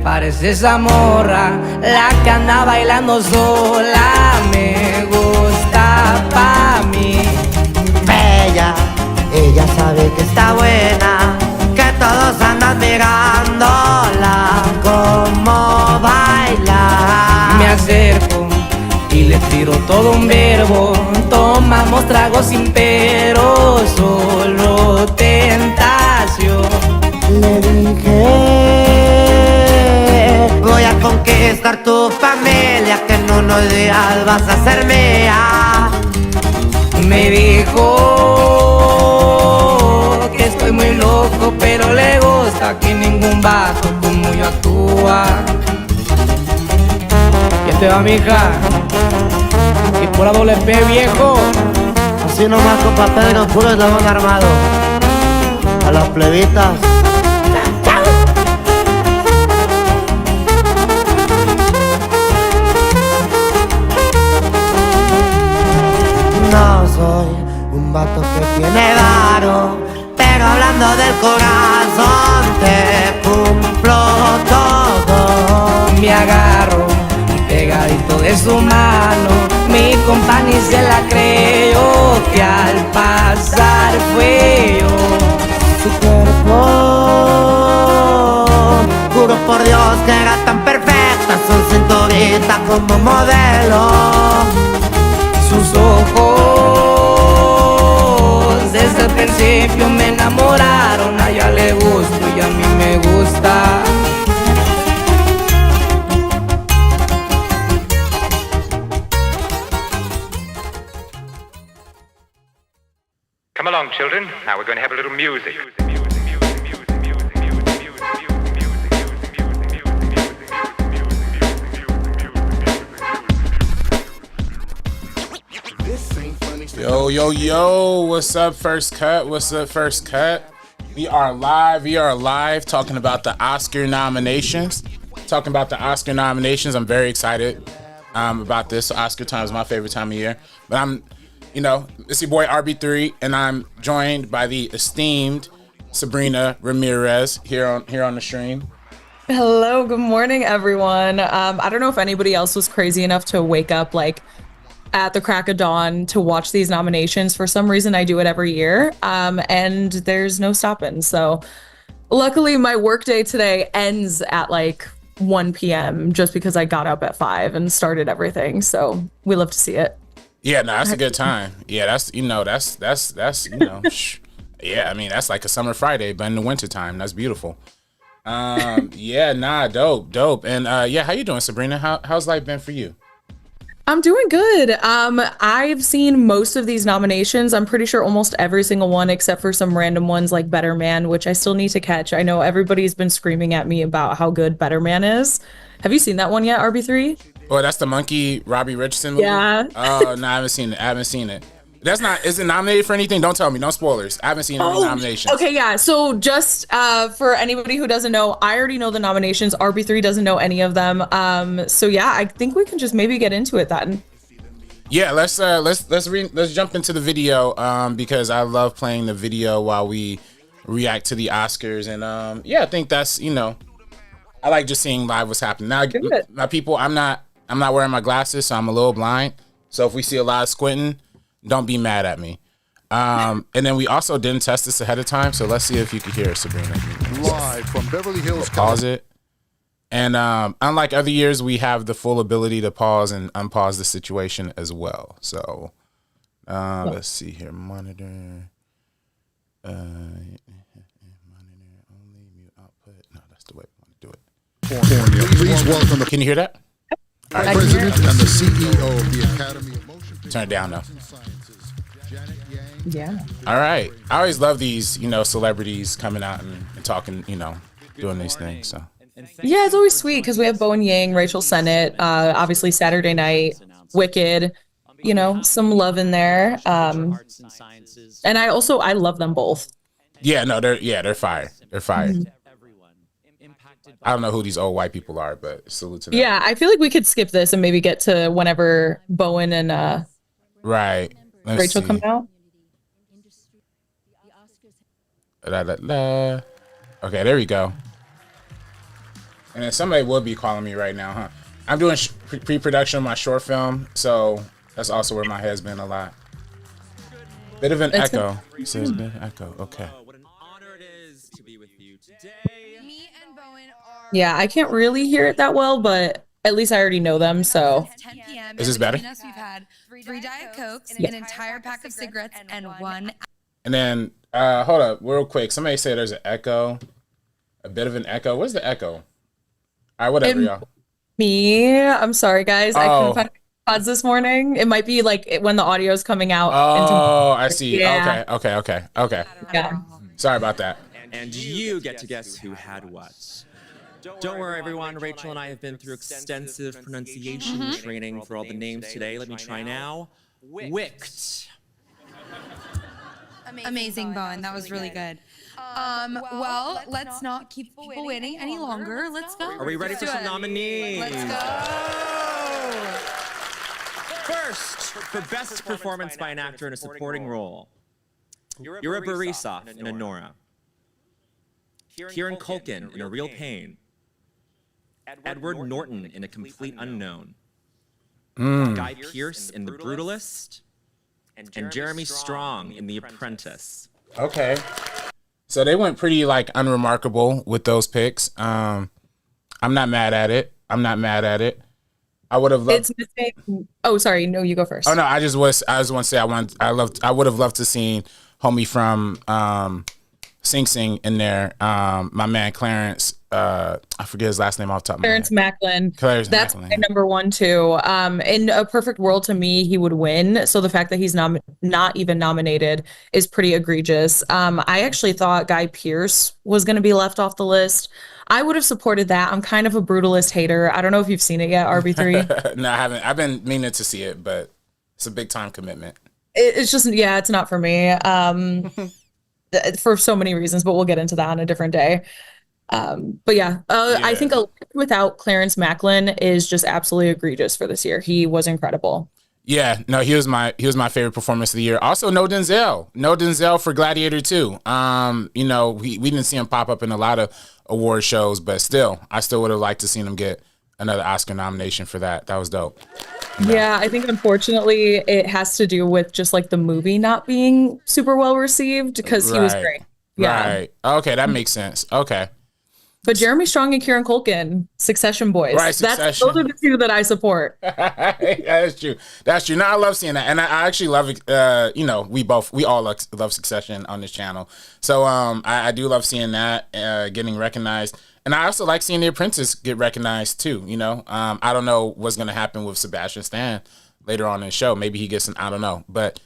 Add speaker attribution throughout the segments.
Speaker 1: parece esa morra? La que anda bailando sola. Me gusta pa' mí.
Speaker 2: Bella, ella sabe que está buena, que todos andan mirándola como baila.
Speaker 1: Me acerco y le tiro todo un verbo. Tomamos tragos sin pero, solo tentación.
Speaker 2: Le dije, voy a conquistar tu familia, que en unos días vas a ser mía.
Speaker 1: Me dijo que estoy muy loco, pero le gusta que ningún vato como yo actúa. ¿Qué te va, mija? Y pura doble P, viejo.
Speaker 2: Así nomás, compa Pedro, puro eslabón armado. A las plebitas. No soy un vato que tiene varo, pero hablando del corazón te cumplo todo.
Speaker 1: Me agarro pegadito de su mano, mi compa ni se la creyó, que al pasar fue yo.
Speaker 2: Su cuerpo, juro por Dios que era tan perfecta, son cinturita como modelo.
Speaker 1: Sus ojos desde el principio me enamoraron, a ella le gusto y a mí me gusta.
Speaker 3: Come along, children. Now we're going to have a little music.
Speaker 4: Yo, yo, yo, what's up, First Cut? What's up, First Cut? We are live talking about the Oscar nominations. I'm very excited about this. Oscar time is my favorite time of year. But it's your boy RB3, and I'm joined by the esteemed Sabrina Ramirez here on the stream.
Speaker 5: Hello, good morning, everyone. I don't know if anybody else was crazy enough to wake up like at the crack of dawn to watch these nominations. For some reason, I do it every year, and there's no stopping. So luckily, my workday today ends at like 1 p.m. just because I got up at 5 and started everything. So we love to see it.
Speaker 4: Yeah, no, that's a good time. Yeah, that's yeah, I mean, that's like a summer Friday, but in the wintertime, that's beautiful. Yeah, nah, dope. And yeah, how you doing, Sabrina? How's life been for you?
Speaker 5: I'm doing good. I've seen most of these nominations. I'm pretty sure almost every single one except for some random ones like Better Man, which I still need to catch. I know everybody's been screaming at me about how good Better Man is. Have you seen that one yet, RB3?
Speaker 4: Oh, that's the monkey Robbie Richardson movie?
Speaker 5: Yeah.
Speaker 4: Oh, no, I haven't seen it. Is it nominated for anything? Don't tell me, no spoilers. I haven't seen any nominations.
Speaker 5: Okay, yeah. So just for anybody who doesn't know, I already know the nominations. RB3 doesn't know any of them. So yeah, I think we can just maybe get into it then.
Speaker 4: Yeah, let's jump into the video because I love playing the video while we react to the Oscars, and yeah, I think that's I like just seeing live what's happening. Now, my people, I'm not wearing my glasses, so I'm a little blind. So if we see a lot of squinting, don't be mad at me. And then we also didn't test this ahead of time, so let's see if you can hear it, Sabrina.
Speaker 6: Live from Beverly Hills.
Speaker 4: Pause it. And unlike other years, we have the full ability to pause and unpause the situation as well. So let's see here. Monitor. Monitor only mute output. No, that's the way we want to do it.
Speaker 6: Please welcome the
Speaker 4: Can you hear that? All right.
Speaker 6: President and the CEO of the Academy of Motion Picture
Speaker 4: Turn it down though.
Speaker 5: Yeah.
Speaker 4: All right. I always love these, celebrities coming out and talking, doing these things. So.
Speaker 5: Yeah, it's always sweet because we have Bowen Yang, Rachel Sennett, obviously Saturday Night, Wicked, some love in there. And I love them both.
Speaker 4: Yeah, no, they're fire. They're fire. Mm-hmm. I don't know who these old white people are, but salute to them.
Speaker 5: Yeah, I feel like we could skip this and maybe get to whenever Bowen and
Speaker 4: right.
Speaker 5: Rachel come out.
Speaker 4: Okay, there we go. And then somebody will be calling me right now, huh? I'm doing pre-production of my short film, so that's also where my head's been a lot. Bit of an echo. He says bit of echo. Okay.
Speaker 7: What an honor it is to be with you today.
Speaker 8: Me and Bowen are.
Speaker 5: Yeah, I can't really hear it that well, but at least I already know them, so.
Speaker 8: It's 10 p.m.
Speaker 4: Is this better?
Speaker 8: Between us, we've had 3 Diet Cokes,
Speaker 5: Yeah.
Speaker 8: an entire pack of cigarettes, and 1.
Speaker 4: And then, hold up, real quick. Somebody said there's an echo. A bit of an echo. What's the echo? All right, whatever, y'all.
Speaker 5: Me, I'm sorry, guys. I
Speaker 4: Oh.
Speaker 5: couldn't find pods this morning. It might be like when the audio is coming out.
Speaker 4: Oh, I see.
Speaker 5: Yeah.
Speaker 4: Okay.
Speaker 5: Yeah.
Speaker 4: Sorry about that.
Speaker 7: And you get to guess who had what. Don't worry, everyone. Rachel and I have been through extensive pronunciation training for all the names today. Let me try now. Wicked.
Speaker 8: Amazing, Bowen. That was really good. Well, let's not keep people waiting any longer. Let's go.
Speaker 7: Are we ready for some nominees?
Speaker 8: Let's go.
Speaker 7: First, for best performance by an actor in a supporting role, Yura Borisov in Anora, Kieran Culkin in A Real Pain, Edward Norton in A Complete Unknown, Guy Pearce in The Brutalist, and Jeremy Strong in The Apprentice.
Speaker 4: Okay. So they went pretty like unremarkable with those picks. I'm not mad at it. I would have loved.
Speaker 5: It's missing. Oh, sorry. No, you go first.
Speaker 4: Oh no, I just want to say I would have loved to seen homie from Sing Sing in there. My man Clarence. I forget his last name off the top of my head.
Speaker 5: Clarence Macklin. That's
Speaker 4: Macklin.
Speaker 5: my number one too. In a perfect world, to me, he would win. So the fact that he's not even nominated is pretty egregious. I actually thought Guy Pearce was going to be left off the list. I would have supported that. I'm kind of a brutalist hater. I don't know if you've seen it yet, RB3.
Speaker 4: No, I haven't. I've been meaning to see it, but it's a big time commitment.
Speaker 5: It's just, yeah, it's not for me. For so many reasons, but we'll get into that on a different day. But yeah, I think without Clarence Macklin is just absolutely egregious for this year. He was incredible.
Speaker 4: Yeah, no, he was my favorite performance of the year. Also, no Denzel for Gladiator 2. You know, we didn't see him pop up in a lot of award shows, but still, I still would have liked to seen him get another Oscar nomination for that. That was dope.
Speaker 5: Yeah, I think unfortunately it has to do with just like the movie not being super well received because he was great. Yeah.
Speaker 4: Right. Okay, that makes sense. Okay.
Speaker 5: But Jeremy Strong and Kieran Culkin, Succession boys.
Speaker 4: Right, Succession.
Speaker 5: Those are the two that I support.
Speaker 4: That's true. No, I love seeing that, and I actually love it. You know, we all love Succession on this channel, so I do love seeing that getting recognized, and I also like seeing The Apprentice get recognized too. You know, I don't know what's gonna happen with Sebastian Stan later on in the show. Maybe he gets I don't know, but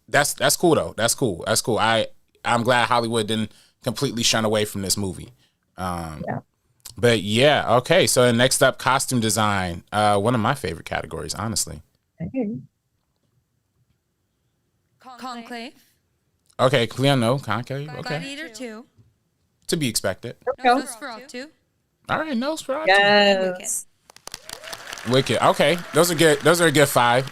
Speaker 4: that's cool though. That's cool. I'm glad Hollywood didn't completely shun away from this movie.
Speaker 5: Yeah.
Speaker 4: But yeah, okay. So next up, costume design. One of my favorite categories, honestly.
Speaker 8: Conclave.
Speaker 4: Okay, Cleo, no, Conclave. Okay,
Speaker 8: Gladiator 2.
Speaker 4: to be expected.
Speaker 8: Nosferatu.
Speaker 4: All right, Nosferatu.
Speaker 5: Yes.
Speaker 4: Wicked. Okay, those are good. Those are a good five.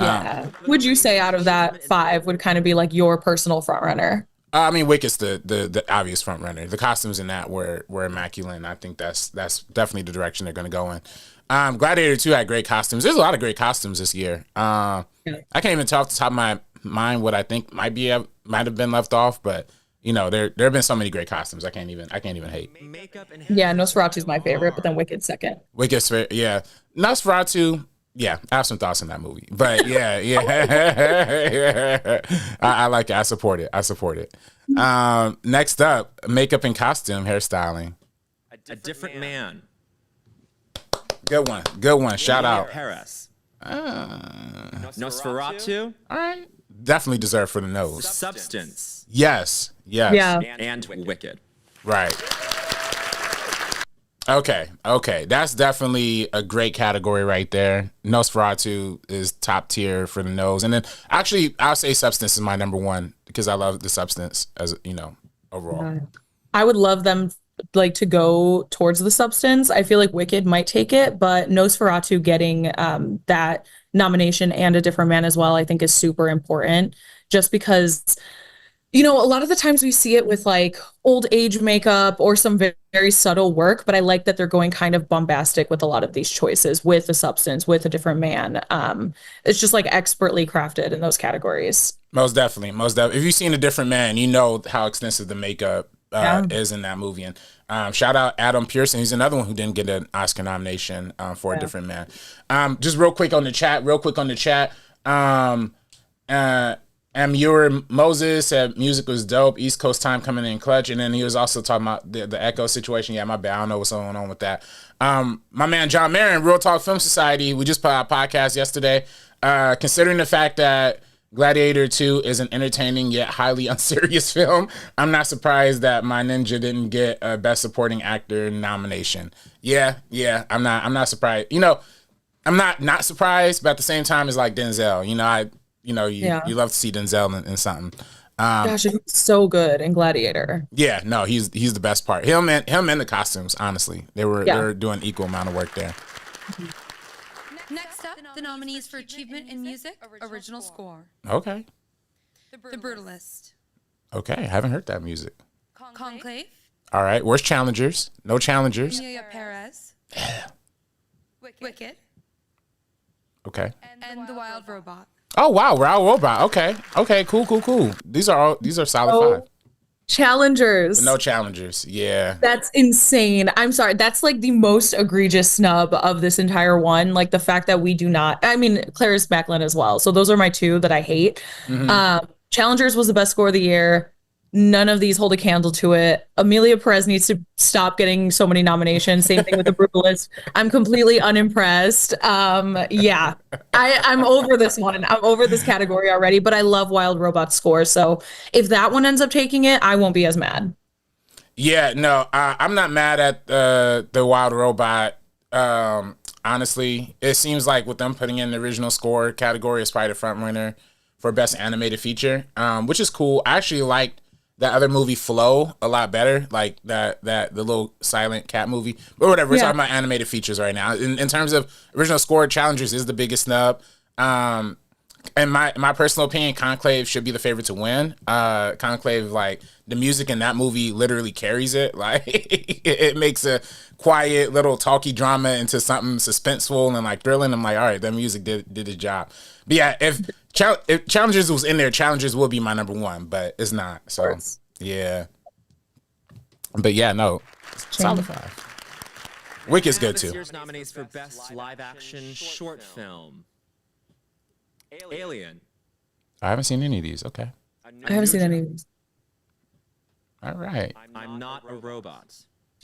Speaker 5: Yeah. Would you say out of that 5 would kind of be like your personal front runner?
Speaker 4: I mean, Wicked's the obvious front runner. The costumes in that were immaculate, and I think that's definitely the direction they're going to go in. Gladiator 2 had great costumes. There's a lot of great costumes this year. I can't even talk off the top of my mind what I think might have been left off, but you know, there have been so many great costumes. I can't even hate.
Speaker 5: Yeah, Nosferatu's my favorite, but then Wicked's second.
Speaker 4: Wicked's yeah. Nosferatu. Yeah, I have some thoughts on that movie, but yeah. I like it. I support it. Next up, makeup and costume, hairstyling.
Speaker 7: A Different Man.
Speaker 4: Good one. Shout out.
Speaker 7: Paris. Nosferatu.
Speaker 4: All right, definitely deserved for the nose.
Speaker 7: Substance.
Speaker 4: Yes.
Speaker 5: Yeah.
Speaker 7: And Wicked.
Speaker 4: Right. Okay. That's definitely a great category right there. Nosferatu is top tier for the nose. And then actually, I'll say Substance is my number one because I love the Substance as, you know, overall.
Speaker 5: I would love them like to go towards the Substance. I feel like Wicked might take it, but Nosferatu getting that nomination and A Different Man as well, I think is super important just because You know, a lot of the times we see it with like old age makeup or some very subtle work, but I like that they're going kind of bombastic with a lot of these choices with a substance, with a different man. It's just like expertly crafted in those categories.
Speaker 4: Most definitely, most definitely. If you've seen A Different Man, you know how extensive the makeup
Speaker 5: Yeah.
Speaker 4: is in that movie. And shout out Adam Pearson. He's another one who didn't get an Oscar nomination for A Different Man. Just real quick on the chat. Muir Moses said music was dope. East Coast time coming in clutch. And then he was also talking about the echo situation. Yeah, my bad. I don't know what's going on with that. My man John Marin, Real Talk Film Society, we just put out a podcast yesterday. Considering the fact that Gladiator 2 is an entertaining yet highly unserious film, I'm not surprised that My Ninja didn't get a Best Supporting Actor nomination. Yeah, I'm not surprised. You know, I'm not surprised, but at the same time, it's like Denzel. You love to see Denzel in something.
Speaker 5: Gosh, he's so good in Gladiator.
Speaker 4: Yeah, no, he's the best part. Him and the costumes. Honestly, they're doing equal amount of work there.
Speaker 8: Next up, the nominees for Achievement in Music, Original Score.
Speaker 4: Okay.
Speaker 8: The Brutalist.
Speaker 4: Okay, I haven't heard that music.
Speaker 8: Conclave.
Speaker 4: All right, where's challengers? No challengers.
Speaker 8: Amelia Perez. Wicked.
Speaker 4: Okay.
Speaker 8: And The Wild Robot.
Speaker 4: Oh wow, Raul Robot. Okay, cool. These are solid 5.
Speaker 5: Challengers.
Speaker 4: But no challengers. Yeah.
Speaker 5: That's insane. I'm sorry. That's like the most egregious snub of this entire one. Like the fact that we do not, I mean, Clarice Macklin as well. So those are my 2 that I hate. Challengers was the best score of the year. None of these hold a candle to it. Amelia Perez needs to stop getting so many nominations. Same thing with The Brutalist. I'm completely unimpressed. Yeah, I'm over this one. I'm over this category already, but I love Wild Robot's score. So if that one ends up taking it, I won't be as mad.
Speaker 4: Yeah, no, I'm not mad at the Wild Robot. Honestly, it seems like with them putting in the original score category, it's probably the front runner for Best Animated Feature, which is cool. I actually liked that other movie Flow a lot better, like the little silent cat movie. But whatever, we're talking about animated features right now. In terms of original score, Challengers is the biggest snub. In my personal opinion, Conclave should be the favorite to win. Conclave, like the music in that movie literally carries it. Like it makes a quiet little talky drama into something suspenseful and like thrilling. I'm like, all right, that music did its job. But yeah, if Challengers was in there, Challengers would be my number 1, but it's not. So yeah. But yeah, no, solid 5. Wicked's good too.
Speaker 7: This year's nominees for Best Live Action Short Film. Alien.
Speaker 4: I haven't seen any of these. Okay.
Speaker 5: I haven't seen any of these.
Speaker 4: All right.
Speaker 7: I'm Not a Robot.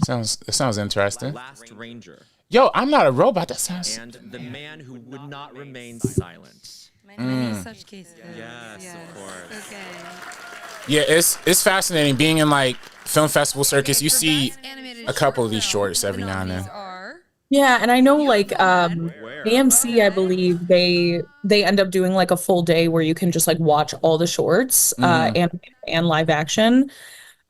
Speaker 4: Sounds interesting.
Speaker 7: Last Ranger.
Speaker 4: Yo, I'm Not a Robot. That sounds.
Speaker 7: And The Man Who Would Not Remain Silent.
Speaker 8: Many such cases.
Speaker 7: Yes, of course.
Speaker 8: Okay.
Speaker 4: Yeah, it's fascinating being in like film festival circus. You see a couple of these shorts every now and then.
Speaker 5: Yeah, and I know like AMC, I believe they end up doing like a full day where you can just like watch all the shorts and live action.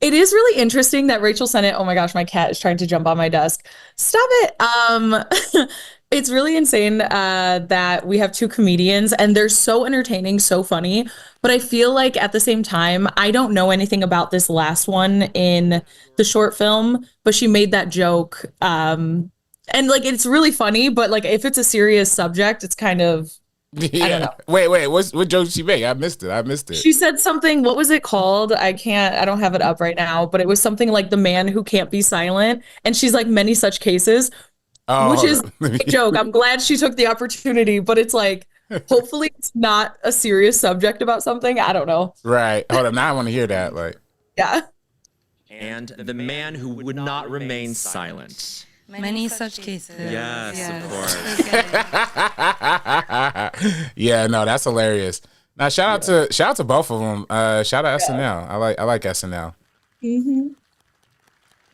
Speaker 5: It is really interesting that Rachel Sennett, oh my gosh, my cat is trying to jump on my desk. Stop it. It's really insane that we have 2 comedians and they're so entertaining, so funny. But I feel like at the same time, I don't know anything about this last one in the short film, but she made that joke. And like, it's really funny, but like, if it's a serious subject, it's kind of,
Speaker 4: Yeah.
Speaker 5: I don't know.
Speaker 4: Wait, what joke did she make? I missed it.
Speaker 5: She said something, what was it called? I don't have it up right now, but it was something like The Man Who Can't Be Silent. And she's like, many such cases, which is a joke. I'm glad she took the opportunity, but it's like, hopefully it's not a serious subject about something. I don't know.
Speaker 4: Right. Hold on. Now I want to hear that. Like,
Speaker 5: yeah.
Speaker 7: And The Man Who Would Not Remain Silent.
Speaker 8: Many such cases.
Speaker 7: Yes, of course.
Speaker 8: Okay.
Speaker 4: yeah, no, that's hilarious. Now shout out to both of them. Shout out SNL. I like SNL.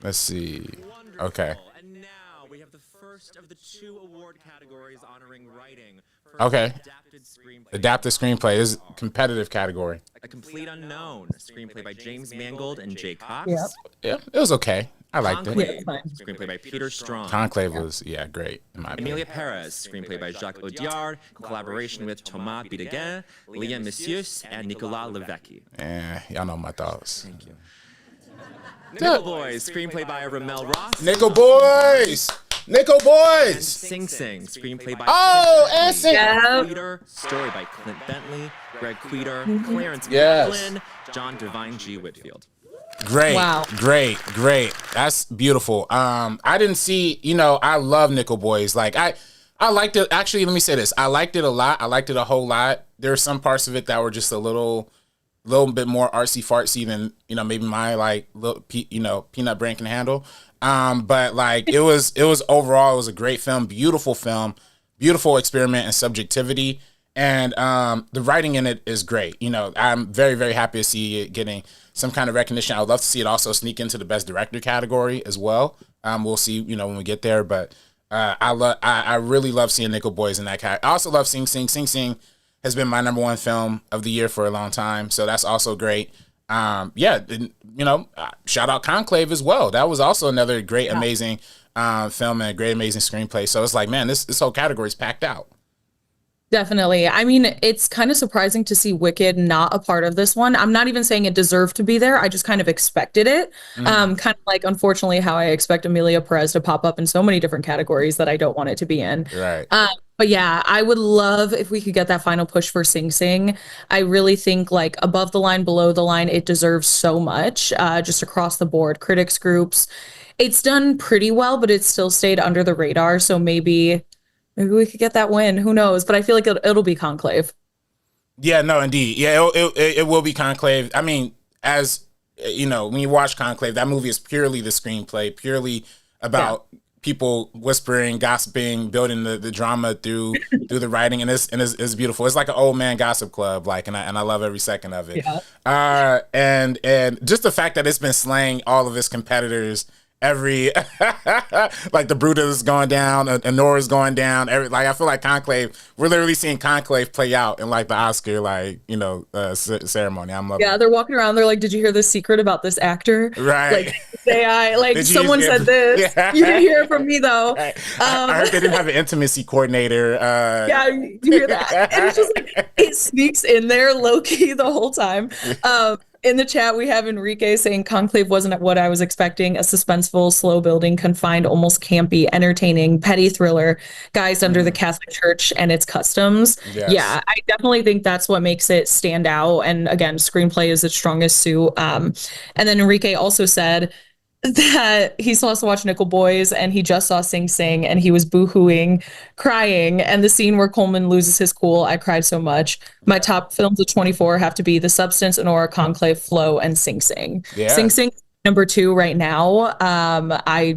Speaker 4: Let's see. Okay.
Speaker 7: And now we have the first of the 2 award categories honoring
Speaker 4: Okay. Adapted screenplay is a competitive category.
Speaker 7: A Complete Unknown, screenplay by James Mangold and Jay Cox.
Speaker 5: Yep.
Speaker 4: Yeah, it was okay. I liked it.
Speaker 7: Conclave,
Speaker 5: fine.
Speaker 7: screenplay by Peter Strong.
Speaker 4: Conclave was, great in my opinion.
Speaker 7: Emilia Perez, screenplay by Jacques Audiard, in collaboration with Thomas Bideguin, Liam Messius, and Nicolas Levesque.
Speaker 4: Y'all know my thoughts.
Speaker 7: Thank you. Nickel Boys, screenplay by Ramel Ross.
Speaker 4: Nickel Boys! Nickel Boys!
Speaker 7: Sing Sing, screenplay by
Speaker 4: and Sing.
Speaker 7: Queter, story by Clint Bentley, Greg Queter, Clarence Flynn, John Devine G. Whitfield.
Speaker 4: Great,
Speaker 5: Wow.
Speaker 4: great. That's beautiful. I didn't see, I love Nickel Boys. Like I liked it. Actually, let me say this. I liked it a lot. I liked it a whole lot. There were some parts of it that were just a little bit more artsy fartsy than, maybe my little, peanut brain can handle. But like it was overall, it was a great film, beautiful experiment in subjectivity. And the writing in it is great. I'm very, very happy to see it getting some kind of recognition. I would love to see it also sneak into the best director category as well. We'll see, when we get there. But I really love seeing Nickel Boys in that category. I also love Sing Sing. Sing Sing has been my number one film of the year for a long time. So that's also great. Shout out Conclave as well. That was also another great, amazing film and a great, amazing screenplay. So it's like, man, this whole category is packed out.
Speaker 5: Definitely. I mean, it's kind of surprising to see Wicked not a part of this one. I'm not even saying it deserved to be there. I just kind of expected it. Kind of like, unfortunately, how I expect Emilia Perez to pop up in so many different categories that I don't want it to be in.
Speaker 4: Right.
Speaker 5: But yeah, I would love if we could get that final push for Sing Sing. I really think like above the line, below the line, it deserves so much, just across the board. Critics groups, it's done pretty well, but it's still stayed under the radar. So maybe we could get that win. Who knows? But I feel like it'll be Conclave.
Speaker 4: Yeah, no, indeed. Yeah, it will be Conclave. I mean, as when you watch Conclave, that movie is purely the screenplay, purely about people whispering, gossiping, building the drama through the writing, and it's beautiful. It's like an old man gossip club, and I love every second of it. Yeah. And just the fact that it's been slaying all of its competitors. Every like the Brutus is going down, Nora's going down. I feel like Conclave. We're literally seeing Conclave play out in like the Oscar ceremony. I'm loving.
Speaker 5: Yeah, they're walking around. They're like, "Did you hear the secret about this actor?"
Speaker 4: Right.
Speaker 5: Someone said this. Yeah. You didn't hear it from me though.
Speaker 4: Right. I heard they didn't have an intimacy coordinator.
Speaker 5: Yeah, you hear that? And it's just like it sneaks in there low key the whole time. In the chat, we have Enrique saying Conclave wasn't what I was expecting. A suspenseful, slow building, confined, almost campy, entertaining, petty thriller, guised under the Catholic Church and its customs.
Speaker 4: Yes.
Speaker 5: Yeah, I definitely think that's what makes it stand out. And again, screenplay is its strongest suit. And then Enrique also said that he still has to watch Nickel Boys and he just saw Sing Sing and he was boo-hooing, crying. And the scene where Coleman loses his cool, I cried so much. My top films of 24 have to be The Substance, Honora, Conclave, Flow, and Sing Sing. Yeah. Sing Sing number 2 right now. I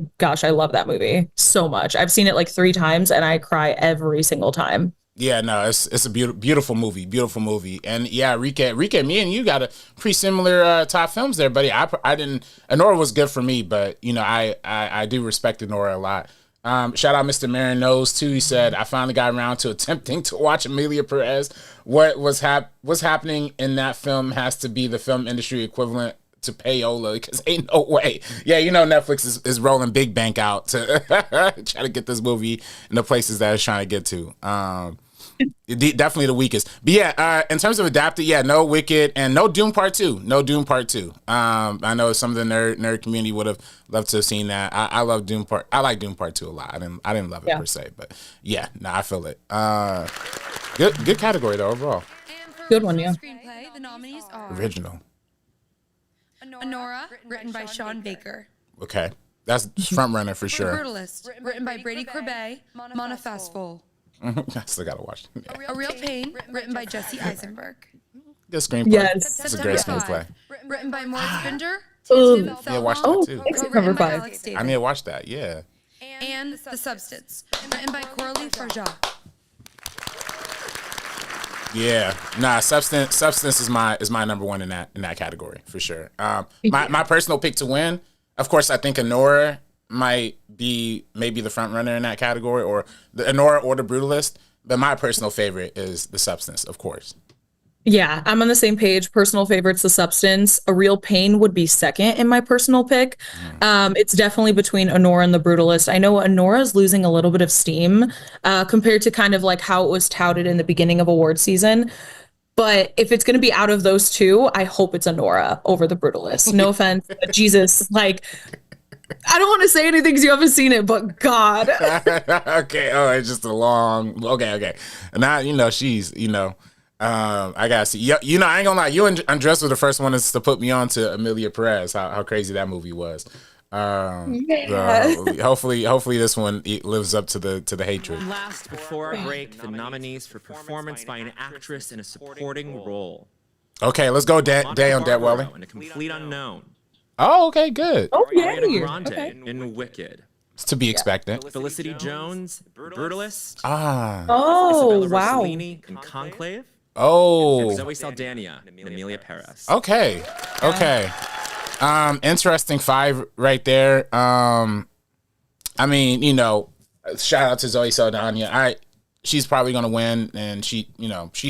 Speaker 5: love that movie so much. I've seen it like 3 times and I cry every single time.
Speaker 4: Yeah, no, it's a beautiful movie, and yeah, Enrique, me and you got a pretty similar top films there, buddy. I didn't. Honora was good for me, but I do respect Honora a lot. Shout out Mr. Marin Knows too. He said I finally got around to attempting to watch Emilia Perez. What's happening in that film has to be the film industry equivalent to payola, because ain't no way. Yeah, Netflix is rolling big bank out to try to get this movie in the places that it's trying to get to. Definitely the weakest. But yeah, in terms of adapted, no Wicked and no Doom Part 2. I know some of the nerd community would have loved to have seen that. I love Doom Part. I like Doom Part 2 a lot. I didn't love it per se, but I feel it. Good category though overall.
Speaker 5: Good one, yeah.
Speaker 8: Screenplay, the nominees are
Speaker 4: Original.
Speaker 8: Honora, written by Sean Baker.
Speaker 4: Okay, that's front runner for sure.
Speaker 8: Brutalist, written by Brady Corbet, Mona Fastful.
Speaker 4: I still gotta watch it. Yeah.
Speaker 8: A Real Pain, written by Jesse Eisenberg.
Speaker 4: Good screenplay.
Speaker 5: Yes.
Speaker 4: It's a great screenplay.
Speaker 8: Written by Moritz Binder.
Speaker 4: Yeah, watch that too.
Speaker 5: Number 5.
Speaker 4: I need to watch that. Yeah.
Speaker 8: And The Substance, written by Coralie Farja.
Speaker 4: Yeah, nah. Substance is my number one in that category for sure. My personal pick to win, of course, I think Honora might be maybe the front runner in that category, or the Honora or the Brutalist. But my personal favorite is The Substance, of course.
Speaker 5: Yeah, I'm on the same page. Personal favorites, The Substance. A Real Pain would be second in my personal pick. It's definitely between Honora and The Brutalist. I know Honora's losing a little bit of steam compared to kind of like how it was touted in the beginning of award season. But if it's going to be out of those two, I hope it's Honora over The Brutalist. No offense, but Jesus, like, I don't want to say anything because you haven't seen it, but God.
Speaker 4: Okay. Oh, it's just a long. Okay. Now she's I gotta see. I ain't gonna lie. You and Andres were the first one to put me on to Amelia Perez. How crazy that movie was. So hopefully this one lives up to the hatred.
Speaker 7: Last, before our break, the nominees for performance by an actress in a supporting role.
Speaker 4: Okay, let's go. Day on Detweiler.
Speaker 7: And a complete unknown.
Speaker 4: Oh, okay, good.
Speaker 5: Oh,
Speaker 7: Ariana
Speaker 5: yeah.
Speaker 7: Grande
Speaker 5: Okay.
Speaker 7: in Wicked.
Speaker 4: It's to be expected.
Speaker 7: Felicity Jones, Brutalist.
Speaker 5: Oh,
Speaker 7: Isabella
Speaker 5: wow.
Speaker 7: Rossellini in Conclave.
Speaker 4: Oh,
Speaker 7: Zoe Saldana and Amelia Perez.
Speaker 4: okay. Interesting 5 right there. I mean, shout out to Zoe Saldana. She's probably gonna win, and she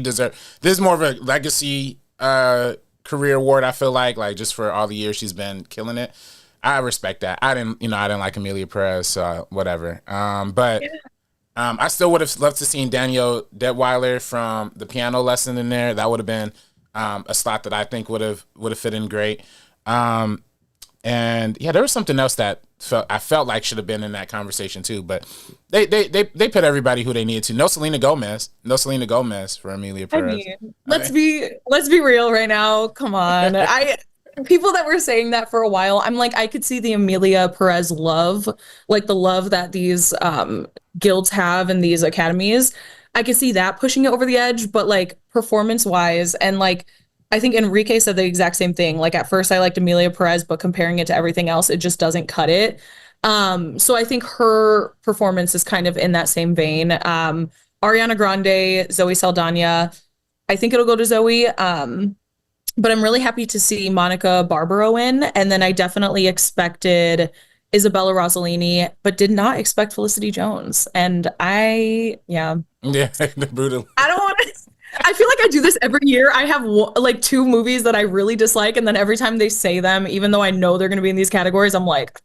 Speaker 4: deserves. This is more of a legacy career award. I feel like just for all the years she's been killing it. I respect that. I didn't like Amelia Perez, so whatever. But I still would have loved to seen Danielle Detweiler from The Piano Lesson in there. That would have been a slot that I think would have fit in great. And yeah, there was something else that I felt like should have been in that conversation too. But they put everybody who they needed to. No Selena Gomez for Amelia Perez.
Speaker 5: I mean, let's be real right now. Come on. People that were saying that for a while, I'm like, I could see the Amelia Perez love, like the love that these guilds have in these academies. I could see that pushing it over the edge, but like performance wise, and like I think Enrique said the exact same thing. Like at first I liked Amelia Perez, but comparing it to everything else, it just doesn't cut it. So I think her performance is kind of in that same vein. Ariana Grande, Zoe Saldana. I think it'll go to Zoe. But I'm really happy to see Monica Barbaro in. And then I definitely expected Isabella Rossellini, but did not expect Felicity Jones. And
Speaker 4: Yeah, the brutal.
Speaker 5: I don't want to. I feel like I do this every year. I have like 2 movies that I really dislike, and then every time they say them, even though I know they're going to be in these categories, I'm like,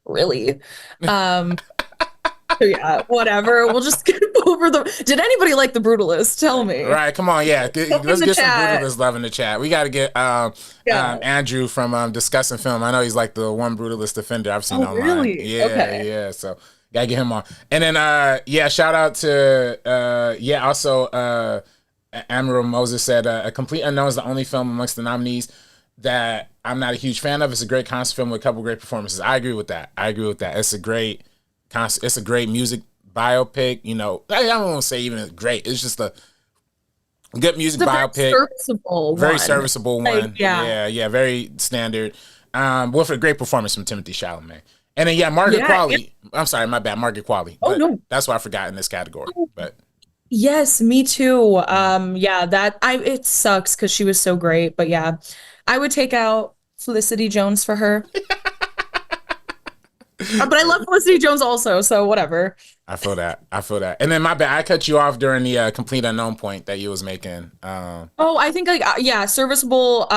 Speaker 5: really? So yeah, wwhatever. We'll just skip over the. Did anybody like The Brutalist? Tell me.
Speaker 4: Right, come on, yeah. Let's get some Brutalist love in the chat. We got to get Andrew from Discussing Film. I know he's like the one Brutalist defender I've seen online.
Speaker 5: Really?
Speaker 4: Yeah,
Speaker 5: Okay.
Speaker 4: yeah. So gotta get him on. And then shout out to also Admiral Moses said A Complete Unknown is the only film amongst the nominees that I'm not a huge fan of. It's a great concert film with a couple great performances. I agree with that. It's a great music biopic. I don't want to say even great. It's just a good music biopic. Very serviceable one. Yeah, very standard. With a great performance from Timothée Chalamet. And then Margaret Qualley. I'm sorry, my bad, Margaret Qualley.
Speaker 5: Oh no,
Speaker 4: that's what I forgot in this category. But
Speaker 5: yes, me too. It sucks because she was so great. But yeah, I would take out Felicity Jones for her. But I love Felicity Jones also, so whatever.
Speaker 4: I feel that. And then my bad, I cut you off during the Complete Unknown point that you was making.
Speaker 5: I think serviceable,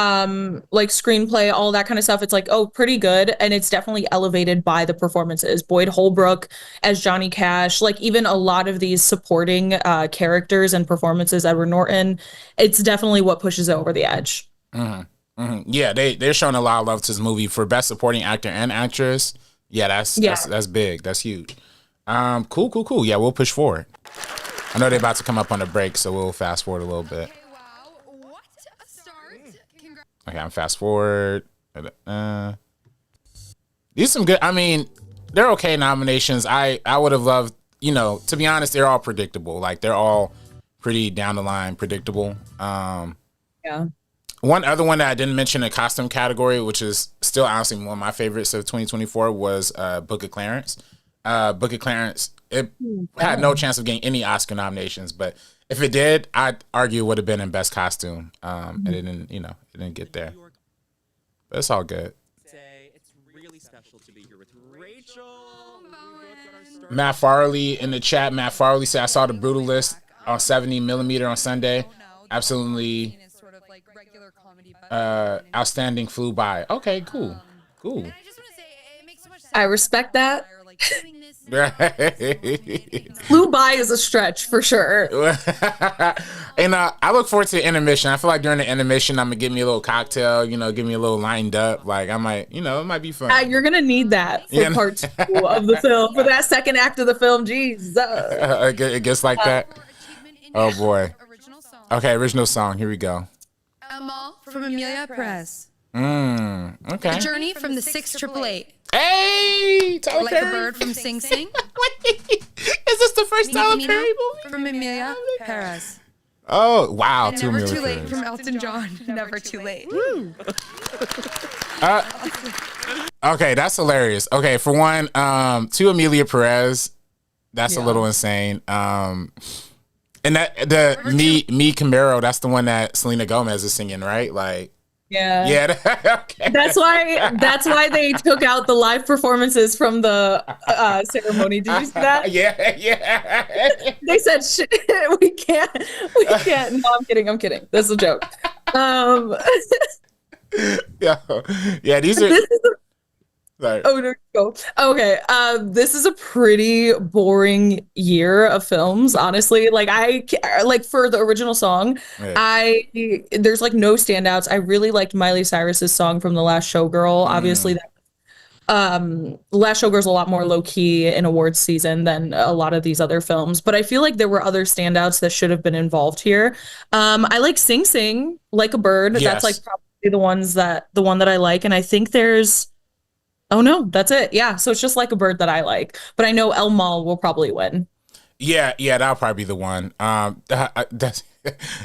Speaker 5: like screenplay, all that kind of stuff. It's like, pretty good, and it's definitely elevated by the performances. Boyd Holbrook as Johnny Cash, like even a lot of these supporting characters and performances, Edward Norton. It's definitely what pushes it over the edge.
Speaker 4: Mm-hmm. Mm-hmm. Yeah, they're showing a lot of love to this movie for best supporting actor and actress. Yeah, that's big. That's huge. Cool. Yeah, we'll push forward. I know they're about to come up on a break, so we'll fast forward a little bit.
Speaker 8: Okay, wow. What a start.
Speaker 4: Okay, I'm fast forward. These are some good. I mean, they're okay nominations. I would have loved, to be honest, they're all predictable. Like they're all pretty down the line predictable.
Speaker 5: Yeah.
Speaker 4: One other one that I didn't mention in the costume category, which is still honestly one of my favorites of 2024, was Book of Clarence. Book of Clarence, it had no chance of getting any Oscar nominations, but if it did, I'd argue it would have been in Best Costume. And it didn't get there. But it's all good.
Speaker 7: It's really special to be here with Rachel.
Speaker 4: Matt Farley in the chat. Matt Farley said, I saw The Brutalist on 70 millimeter on Sunday. Absolutely outstanding. Flew by. Okay, cool.
Speaker 5: I respect that. Flew by is a stretch for sure.
Speaker 4: And I look forward to the intermission. I feel like during the intermission, I'm gonna get me a little cocktail, give me a little lined up. Like I might, it might be fun.
Speaker 5: You're gonna need that for part 2 of the film, for that second act of the film. Jesus.
Speaker 4: It gets like that. Oh boy. Okay, original song. Here we go.
Speaker 8: Elmo from Amelia Perez.
Speaker 4: Okay.
Speaker 8: The Journey from the 688.
Speaker 4: Hey, Tyler
Speaker 8: Like
Speaker 4: Perry.
Speaker 8: a Bird from Sing Sing.
Speaker 4: Is this the first Tyler
Speaker 8: Mina
Speaker 4: Perry movie?
Speaker 8: from Amelia Perez.
Speaker 4: Oh wow,
Speaker 8: And
Speaker 4: two
Speaker 8: Never
Speaker 4: Amelia
Speaker 8: Too Late
Speaker 4: Perez.
Speaker 8: from Elton John. Never Too Late.
Speaker 4: Okay, that's hilarious. Okay, for one, two Amelia Perez. That's a little insane. And that me Camaro. That's the one that Selena Gomez is singing, right? Like.
Speaker 5: Yeah.
Speaker 4: Okay.
Speaker 5: That's why they took out the live performances from the ceremony. Did you see that?
Speaker 4: Yeah.
Speaker 5: They said, shit, we can't. No, I'm kidding. This is a joke.
Speaker 4: Yeah. These are. Sorry.
Speaker 5: Oh, no, go. Okay. This is a pretty boring year of films, honestly. Like for the original song,
Speaker 4: Right.
Speaker 5: there's like no standouts. I really liked Miley Cyrus's song from The Last Showgirl. Obviously, Last Showgirl's a lot more low key in awards season than a lot of these other films. But I feel like there were other standouts that should have been involved here. I like Sing Sing, Like a Bird.
Speaker 4: Yes.
Speaker 5: That's like probably the one that I like. And I think there's. Oh no, that's it. Yeah, so it's just Like a Bird that I like, but I know El Mal will probably win.
Speaker 4: Yeah, that'll probably be the one. That's,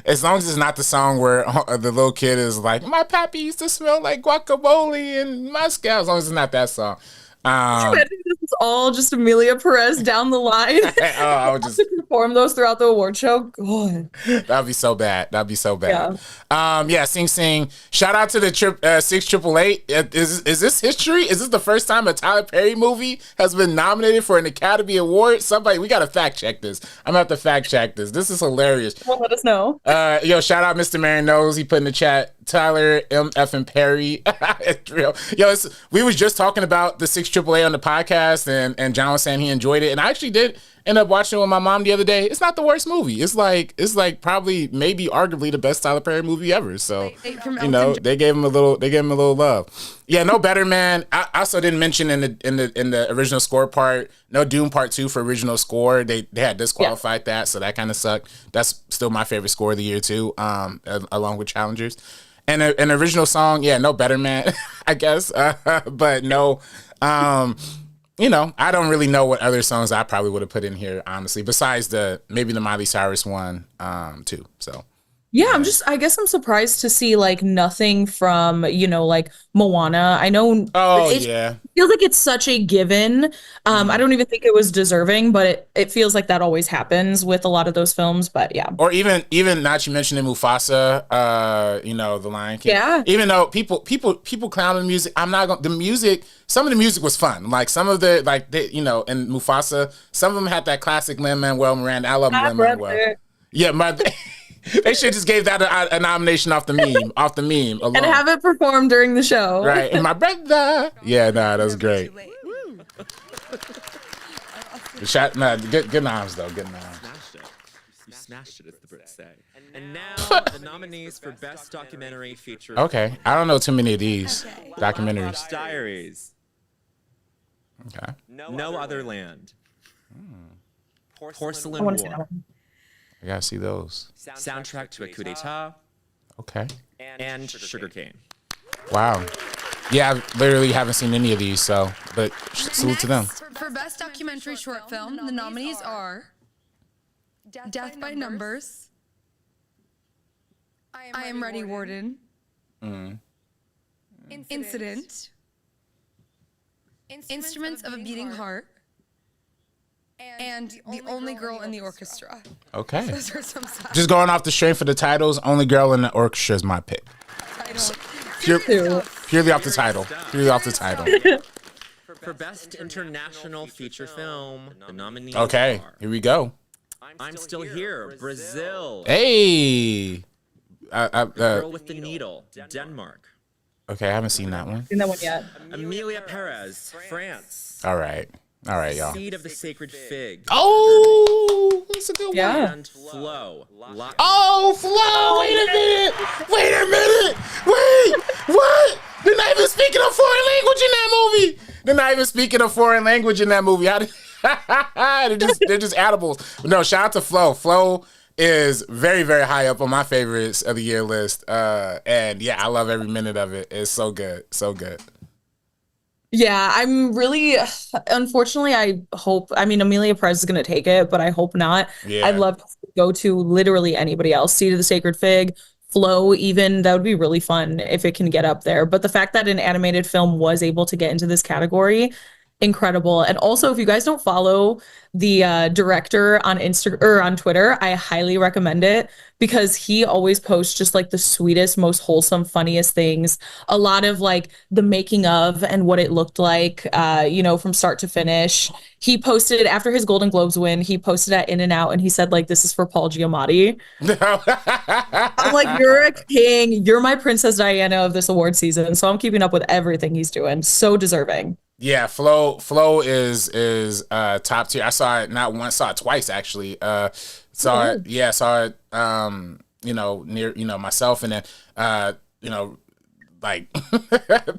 Speaker 4: as long as it's not the song where the little kid is like, "My pappy used to smell like guacamole and Moscow." As long as it's not that song.
Speaker 5: This is all just Amelia Perez down the line.
Speaker 4: I would just
Speaker 5: perform those throughout the award show. God,
Speaker 4: that'd be so bad. Yeah. Sing Sing. Shout out to the 6888. Is this history? Is this the first time a Tyler Perry movie has been nominated for an Academy Award? Somebody, we gotta fact check this. I'm gonna have to fact check this. This is hilarious.
Speaker 5: Well, let us know.
Speaker 4: Shout out Mr. Marion Knows. He put in the chat, Tyler M.F. and Perry. It's real. We was just talking about the 6888 on the podcast, and John was saying he enjoyed it, and I actually did end up watching it with my mom the other day. It's not the worst movie. It's like probably maybe arguably the best Tyler Perry movie ever. So they gave him a little love. Yeah, no better, man. I also didn't mention in the original score part, no Doom Part 2 for original score. They had disqualified that, so that kind of sucked. That's still my favorite score of the year too, along with Challengers. And an original song, yeah, no better, man. I guess, but no. I don't really know what other songs I probably would have put in here, honestly, besides maybe the Miley Cyrus one, too. So.
Speaker 5: Yeah, I guess I'm surprised to see like nothing from, like Moana. I know.
Speaker 4: Oh,
Speaker 5: it feels like it's such a given. I don't even think it was deserving, but it feels like that always happens with a lot of those films. But yeah.
Speaker 4: Or even not you mentioning Mufasa, The Lion King.
Speaker 5: Yeah.
Speaker 4: Even though people clown the music, I'm not going. The music, some of the music was fun. Like some of the in Mufasa, some of them had that classic Lin-Manuel Miranda. I love Lin-Manuel. Yeah, they should just gave that a nomination off the meme alone.
Speaker 5: And have it performed during the show.
Speaker 4: Right. And my brother. Yeah, that was great. Good noms, though. Good noms.
Speaker 7: You smashed it, as the Brits say. And now, the nominees for Best Documentary Feature.
Speaker 4: Okay. I don't know too many of these documentaries.
Speaker 7: Diaries.
Speaker 4: Okay.
Speaker 7: No Other Land. Porcelain
Speaker 5: I
Speaker 7: War.
Speaker 5: want to see that one.
Speaker 4: I gotta see those.
Speaker 7: Soundtrack to a Coup d'etat.
Speaker 4: Okay.
Speaker 7: And Sugarcane.
Speaker 4: Wow. Yeah, I literally haven't seen any of these, but salute to them.
Speaker 8: For Best Documentary Short Film, the nominees are Death by Numbers, I Am Ready, Warden, Incident, Instruments of a Beating Heart, and The Only Girl in the Orchestra.
Speaker 4: Okay.
Speaker 8: Those are some
Speaker 4: Just going off the strength of the titles, Only Girl in the Orchestra is my pick. Purely off the title.
Speaker 7: For Best International Feature Film, the nominees
Speaker 4: Okay,
Speaker 7: are
Speaker 4: here we go.
Speaker 7: I'm Still Here, Brazil.
Speaker 4: Hey.
Speaker 7: Girl with the Needle, Denmark.
Speaker 4: Okay, I haven't seen that one.
Speaker 5: Seen that one yet?
Speaker 7: Amelia Perez, France.
Speaker 4: All right, y'all.
Speaker 7: Seed of the Sacred Fig.
Speaker 4: Oh, that's a good one.
Speaker 5: Yeah.
Speaker 7: And Flow.
Speaker 4: Oh, Flo! Wait a minute! Wait! What? They're not even speaking a foreign language in that movie. They're just edibles. But no, shout out to Flo. Flo is very, very high up on my favorites of the year list. And yeah, I love every minute of it. It's so good. So good.
Speaker 5: Yeah, I'm really, unfortunately, Amelia Perez is going to take it, but I hope not.
Speaker 4: Yeah.
Speaker 5: I'd love to go to literally anybody else. Seed of the Sacred Fig, Flow, even. That would be really fun if it can get up there. But the fact that an animated film was able to get into this category, incredible. And also, if you guys don't follow the director on Instagram or on Twitter, I highly recommend it because he always posts just like the sweetest, most wholesome, funniest things. A lot of like the making of and what it looked like, from start to finish. He posted after his Golden Globes win, he posted at In-N-Out and he said like, "This is for Paul Giamatti." I'm like, "You're a king. You're my Princess Diana of this award season." So I'm keeping up with everything he's doing. So deserving.
Speaker 4: Yeah, Flo is top tier. I saw it not once, saw it twice actually. Saw it near myself, and then like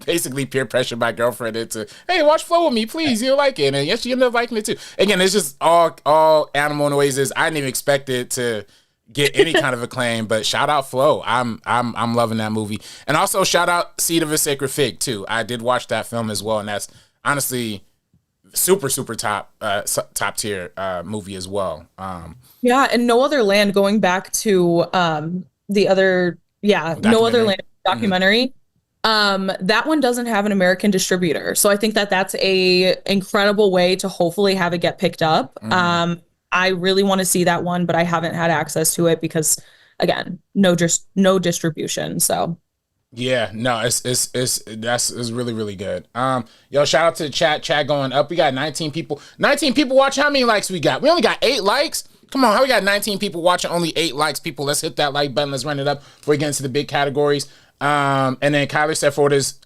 Speaker 4: basically peer pressure my girlfriend into, "Hey, watch Flo with me, please. You'll like it." And yes, she ended up liking it too. Again, it's just all animal noises. I didn't even expect it to get any kind of acclaim, but shout out Flo. I'm loving that movie. And also shout out Seed of a Sacred Fig too. I did watch that film as well, and that's honestly super top tier movie as well.
Speaker 5: Yeah, and No Other Land, going back to the other No Other Land documentary. That one doesn't have an American distributor. So I think that that's a incredible way to hopefully have it get picked up. I really want to see that one, but I haven't had access to it because, again, no distribution. So
Speaker 4: yeah, no, it's really, really good. Yo, shout out to the chat going up. We got 19 people watching. How many likes we got? We only got 8 likes. Come on, how we got 19 people watching, only 8 likes? People, let's hit that like button. Let's run it up before we get into the big categories. And then Kyler said,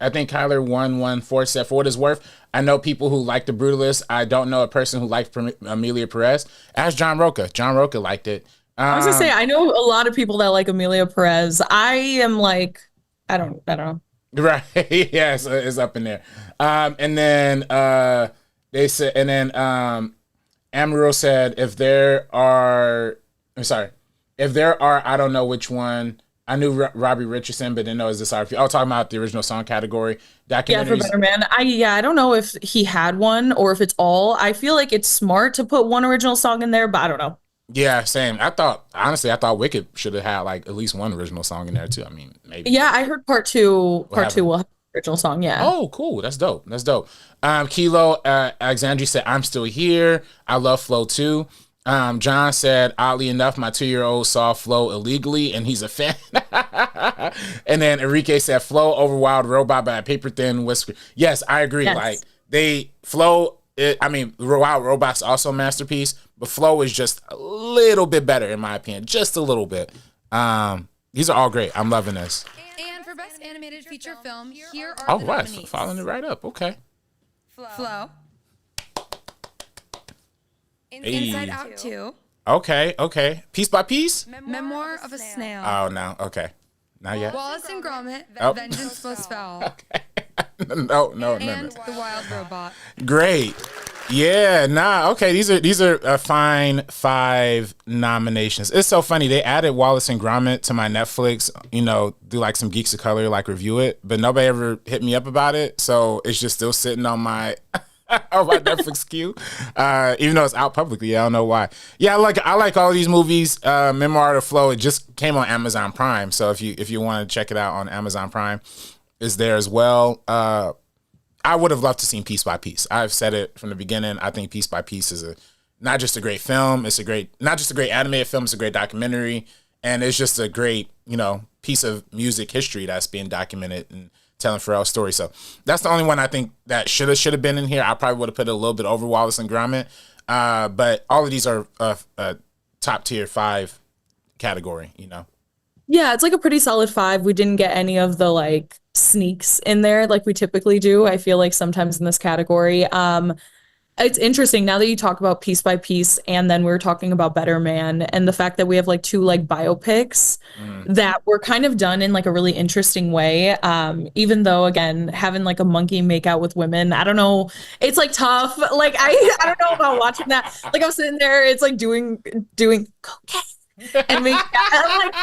Speaker 4: I think Kyler 114 said, "For what it's worth, I know people who like The Brutalist. I don't know a person who liked Amelia Perez." Ask John Roca. John Roca liked it.
Speaker 5: I was gonna say, I know a lot of people that like Amelia Perez. I am like, I don't know.
Speaker 4: Right. Yeah, it's up in there. And then they said, and then Amarillo said, if there are, I don't know which one. I knew Robbie Richardson, but didn't know is this RP. I was talking about the original song category. Documentaries.
Speaker 5: Yeah, for Better Man. I don't know if he had one or if it's all. I feel like it's smart to put one original song in there, but I don't know.
Speaker 4: Yeah, same. I thought Wicked should have had like at least one original song in there too. I mean, maybe.
Speaker 5: Yeah, I heard part two will have an original song. Yeah.
Speaker 4: Oh, cool. That's dope. Kilo Alexandri said, "I'm Still Here. I love Flo too." John said, "Oddly enough, my 2-year-old saw Flo illegally and he's a fan." And then Enrique said, "Flo over Wild Robot by a paper thin whisker." Yes, I agree. Yes. Like Wild Robot's also a masterpiece, but Flo is just a little bit better in my opinion, just a little bit. These are all great. I'm loving this.
Speaker 8: And for best animated feature film, here are the nominees.
Speaker 4: Following it right up. Okay.
Speaker 8: Flow. Inside Out 2.
Speaker 4: Okay. Piece by Piece?
Speaker 8: Memoir of a Snail.
Speaker 4: Oh, no. Okay. Not yet.
Speaker 8: Wallace and Gromit, Vengeance Must Fall.
Speaker 4: Okay. No.
Speaker 8: And The Wild Robot.
Speaker 4: Great. Yeah, okay. These are fine 5 nominations. It's so funny. They added Wallace and Gromit to my Netflix, do like some Geeks of Color, like review it, but nobody ever hit me up about it. So it's just still sitting on my Netflix queue, even though it's out publicly. I don't know why. Yeah, I like all these movies. Memoir of Flo, it just came on Amazon Prime, so if you want to check it out on Amazon Prime, it's there as well. I would have loved to seen Piece by Piece. I've said it from the beginning. I think Piece by Piece is not just a great film. It's not just a great animated film. It's a great documentary, and it's just a great piece of music history that's being documented and telling Pharrell's story. So that's the only one I think that should have been in here. I probably would have put it a little bit over Wallace and Gromit. But all of these are top tier 5 category, you know?
Speaker 5: Yeah, it's like a pretty solid 5. We didn't get any of the like sneaks in there like we typically do. I feel like sometimes in this category. It's interesting now that you talk about piece by piece, and then we were talking about Better Man and the fact that we have like 2 like biopics that were kind of done in like a really interesting way. Even though again, having like a monkey make out with women, I don't know, it's like tough. Like I don't know about watching that. Like I'm sitting there, it's like doing cocaine and me. I'm like,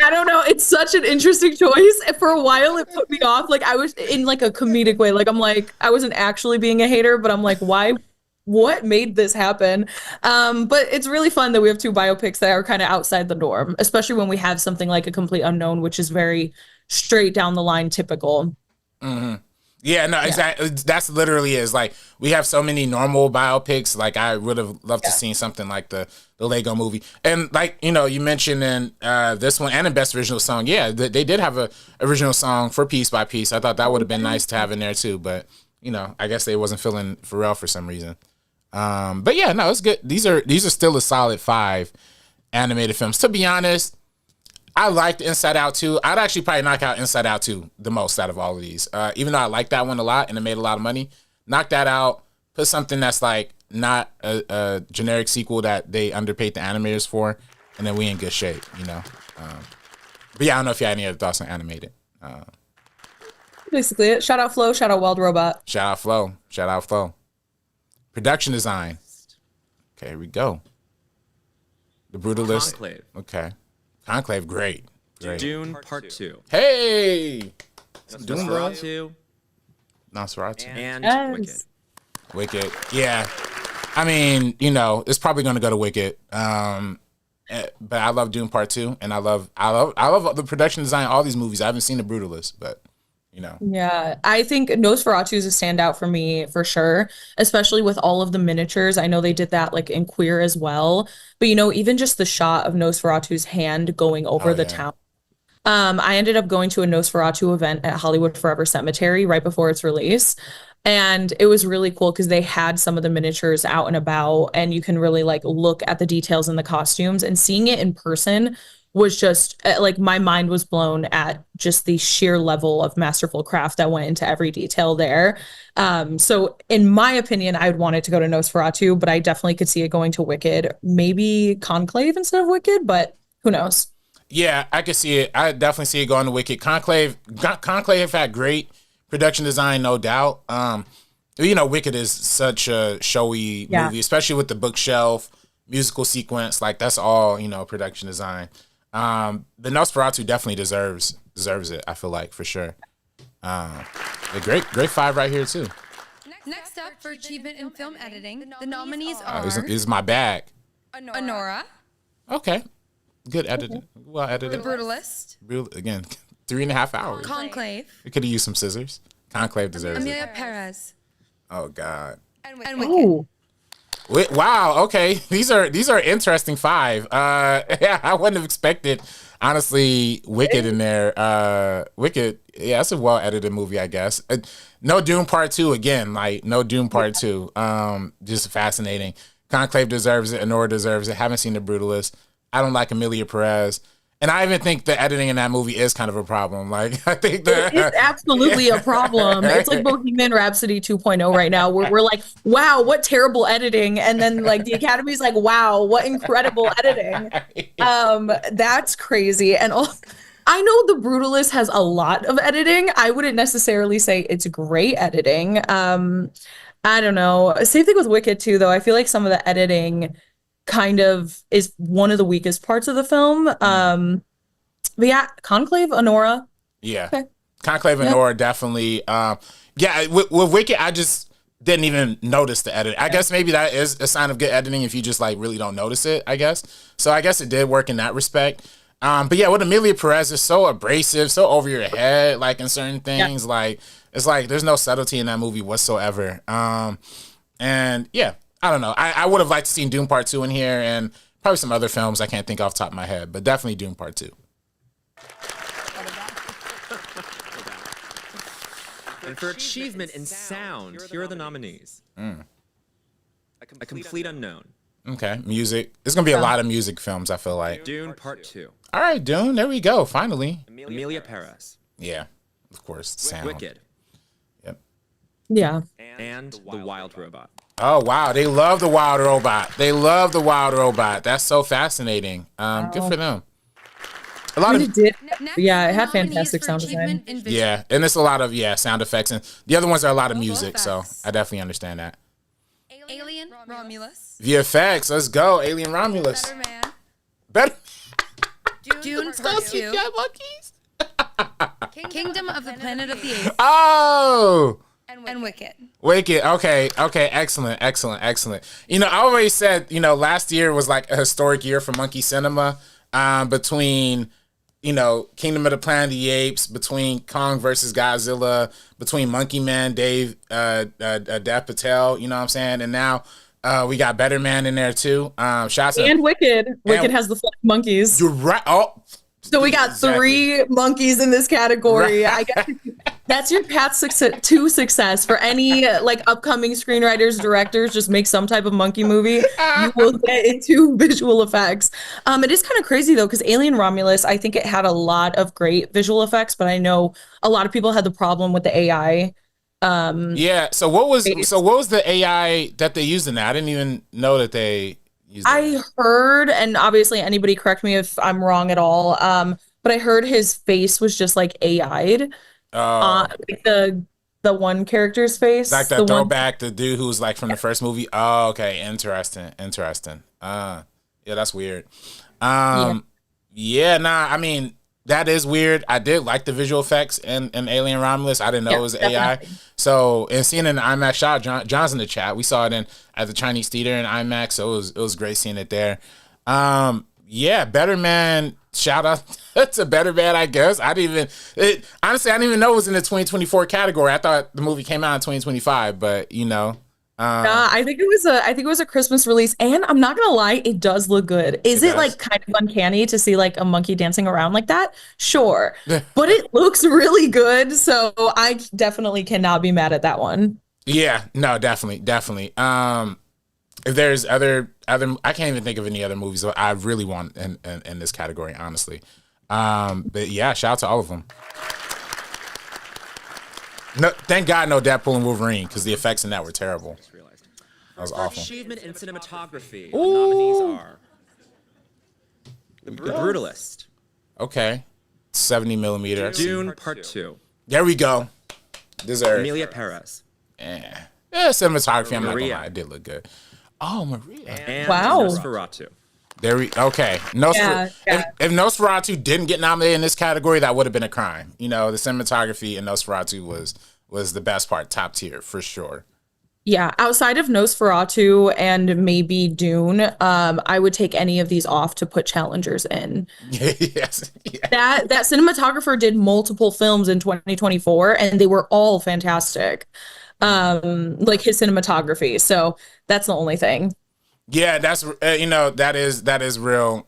Speaker 5: I don't know. It's such an interesting choice. And for a while, it put me off. Like I was in like a comedic way. Like I'm like, I wasn't actually being a hater, but I'm like, why? What made this happen? But it's really fun that we have 2 biopics that are kind of outside the norm, especially when we have something like A Complete Unknown, which is very straight down the line, typical.
Speaker 4: Yeah, no, exactly. That's literally is like we have so many normal biopics. Like I would have loved to seen something like the Lego Movie, and like you know, you mentioned in this one and in Best Original Song. Yeah, they did have a original song for Piece by Piece. I thought that would have been nice to have in there too, but you know, I guess they wasn't feeling Pharrell for some reason. But yeah, no, it's good. These are still a solid 5 animated films. To be honest, I liked Inside Out 2. I'd actually probably knock out Inside Out 2 the most out of all of these. Even though I like that one a lot and it made a lot of money, knock that out, put something that's like not a generic sequel that they underpaid the animators for, and then we in good shape, you know? But yeah, I don't know if you had any other thoughts on animated.
Speaker 5: Basically it. Shout out Flo, shout out Wild Robot.
Speaker 4: Shout out Flo. Shout out Flo. Production design. Okay, here we go. The Brutalist.
Speaker 7: Conclave.
Speaker 4: Okay. Conclave, great.
Speaker 7: Dune Part 2.
Speaker 4: Hey! Dune, bro.
Speaker 7: Nosferatu.
Speaker 4: Nosferatu.
Speaker 7: And
Speaker 5: Yes.
Speaker 7: Wicked.
Speaker 4: Wicked. Yeah. I mean, you know, it's probably going to go to Wicked. But I love Dune Part 2, and I love the production design of all these movies. I haven't seen The Brutalist, but you know.
Speaker 5: Yeah, I think Nosferatu is a standout for me for sure, especially with all of the miniatures. I know they did that like in Queer as well, but you know, even just the shot of Nosferatu's hand going over the town. I ended up going to a Nosferatu event at Hollywood Forever Cemetery right before its release. And it was really cool because they had some of the miniatures out and about, and you can really like look at the details in the costumes, and seeing it in person was just like my mind was blown at just the sheer level of masterful craft that went into every detail there. So in my opinion, I would want it to go to Nosferatu, but I definitely could see it going to Wicked, maybe Conclave instead of Wicked, but who knows?
Speaker 4: Yeah, I could see it. I definitely see it going to Wicked. Conclave had great production design, no doubt. You know, Wicked is such a showy movie, especially with the bookshelf, musical sequence. Like that's all, you know, production design. The Nosferatu definitely deserves it. I feel like for sure. A great 5 right here too.
Speaker 8: Next up for achievement in film editing, the nominees
Speaker 4: This
Speaker 8: are
Speaker 4: is my bag.
Speaker 8: Honora,
Speaker 4: Okay, good edited, well edited.
Speaker 8: The Brutalist,
Speaker 4: Again, 3.5 hours.
Speaker 8: Conclave,
Speaker 4: We could have used some scissors. Conclave deserves
Speaker 8: Amelia
Speaker 4: it.
Speaker 8: Perez,
Speaker 4: Oh God.
Speaker 8: and Wicked.
Speaker 4: Wow. Okay. These are interesting 5. Yeah, I wouldn't have expected, honestly, Wicked in there. Wicked. Yeah, that's a well edited movie, I guess. No Doom Part 2 again. Like no Doom Part 2. Just fascinating. Conclave deserves it. Honora deserves it. Haven't seen The Brutalist. I don't like Amelia Perez. And I even think the editing in that movie is kind of a problem. Like, I think
Speaker 5: It's absolutely a problem. It's like Bohemian Rhapsody 2.0 right now, where we're like, wow, what terrible editing. And then like the Academy's like, wow, what incredible editing. That's crazy. And I know The Brutalist has a lot of editing. I wouldn't necessarily say it's great editing. I don't know. Same thing with Wicked too, though. I feel like some of the editing kind of is one of the weakest parts of the film. But yeah, Conclave, Honora.
Speaker 4: Yeah.
Speaker 5: Okay.
Speaker 4: Conclave and Honora definitely. Yeah, with Wicked, I just didn't even notice the edit. I guess maybe that is a sign of good editing if you just like really don't notice it, I guess. So I guess it did work in that respect. But yeah, with Amelia Perez is so abrasive, so over your head, like in certain things. Like it's like there's no subtlety in that movie whatsoever. And yeah, I don't know. I would have liked to seen Doom Part 2 in here, and probably some other films I can't think off the top of my head, but definitely Doom Part 2.
Speaker 7: And for achievement in sound, here are the nominees. A Complete Unknown.
Speaker 4: Okay, music. There's gonna be a lot of music films, I feel like.
Speaker 7: Dune Part 2.
Speaker 4: All right, Dune. There we go. Finally.
Speaker 7: Amelia Perez.
Speaker 4: Yeah, of course. Sound.
Speaker 7: Wicked.
Speaker 4: Yep.
Speaker 5: Yeah.
Speaker 7: And The Wild Robot.
Speaker 4: Oh wow, they love the wild robot. They love the wild robot. That's so fascinating. Good for them. A lot of
Speaker 5: Yeah, it had fantastic sound design.
Speaker 4: yeah, and it's a lot of sound effects, and the other ones are a lot of music. So I definitely understand that.
Speaker 8: Alien Romulus.
Speaker 4: VFX, let's go. Alien Romulus.
Speaker 8: Better Man.
Speaker 4: Better.
Speaker 8: Dune Part 2.
Speaker 4: monkeys.
Speaker 8: Kingdom of the Planet of the Apes.
Speaker 4: Oh.
Speaker 8: And Wicked.
Speaker 4: Wicked. Okay. Excellent. You know, I always said, you know, last year was like a historic year for monkey cinema. Between, you know, Kingdom of the Planet of the Apes, between Kong versus Godzilla, between Monkey Man, Dev Patel, you know what I'm saying? And now we got Better Man in there too. Shots
Speaker 5: And Wicked. Wicked has the flying monkeys.
Speaker 4: You're right. Oh.
Speaker 5: So we got three monkeys in this category.
Speaker 4: Right.
Speaker 5: I guess that's your path to success for any like upcoming screenwriters, directors. Just make some type of monkey movie. You will get into visual effects. It is kind of crazy though, because Alien Romulus, I think it had a lot of great visual effects, but I know a lot of people had the problem with the AI.
Speaker 4: Yeah. So what was the AI that they used in that? I didn't even know that they.
Speaker 5: I heard, and obviously anybody correct me if I'm wrong at all, but I heard his face was just like AI'd. Like the one character's face.
Speaker 4: Like the throwback, the dude who's like from the first movie. Oh, okay. Interesting. Yeah, that's weird. Yeah, nah, I mean, that is weird. I did like the visual effects in Alien Romulus. I didn't know it was AI. So, and seeing it in the IMAX shot, John's in the chat. We saw it at the Chinese theater in IMAX. So it was great seeing it there. Yeah, Better Man. Shout out to Better Man, I guess. Honestly, I didn't even know it was in the 2024 category. I thought the movie came out in 2025, but you know.
Speaker 5: I think it was a Christmas release, and I'm not gonna lie, it does look good. Is it like kind of uncanny to see like a monkey dancing around like that? Sure, but it looks really good, so I definitely cannot be mad at that one.
Speaker 4: Yeah, no, definitely. If there's other, I can't even think of any other movies that I really want in this category, honestly. But yeah, shout out to all of them. No, thank God, no Deadpool and Wolverine, because the effects in that were terrible. That was awful.
Speaker 7: Achievement in cinematography. The nominees are The Brutalist.
Speaker 4: Okay, 70 millimeter.
Speaker 7: Dune Part 2.
Speaker 4: There we go. Deserved.
Speaker 7: Amelia Perez.
Speaker 4: Yeah, cinematography. I'm not gonna lie, it did look good. Oh, Maria.
Speaker 7: And
Speaker 5: wow.
Speaker 7: Nosferatu.
Speaker 4: Okay. If Nosferatu didn't get nominated in this category, that would have been a crime. You know, the cinematography in Nosferatu was the best part, top tier for sure.
Speaker 5: Yeah, outside of Nosferatu and maybe Dune, I would take any of these off to put challengers in.
Speaker 4: Yes. Yeah.
Speaker 5: That cinematographer did multiple films in 2024, and they were all fantastic. Like his cinematography. So that's the only thing.
Speaker 4: Yeah, that's that is real.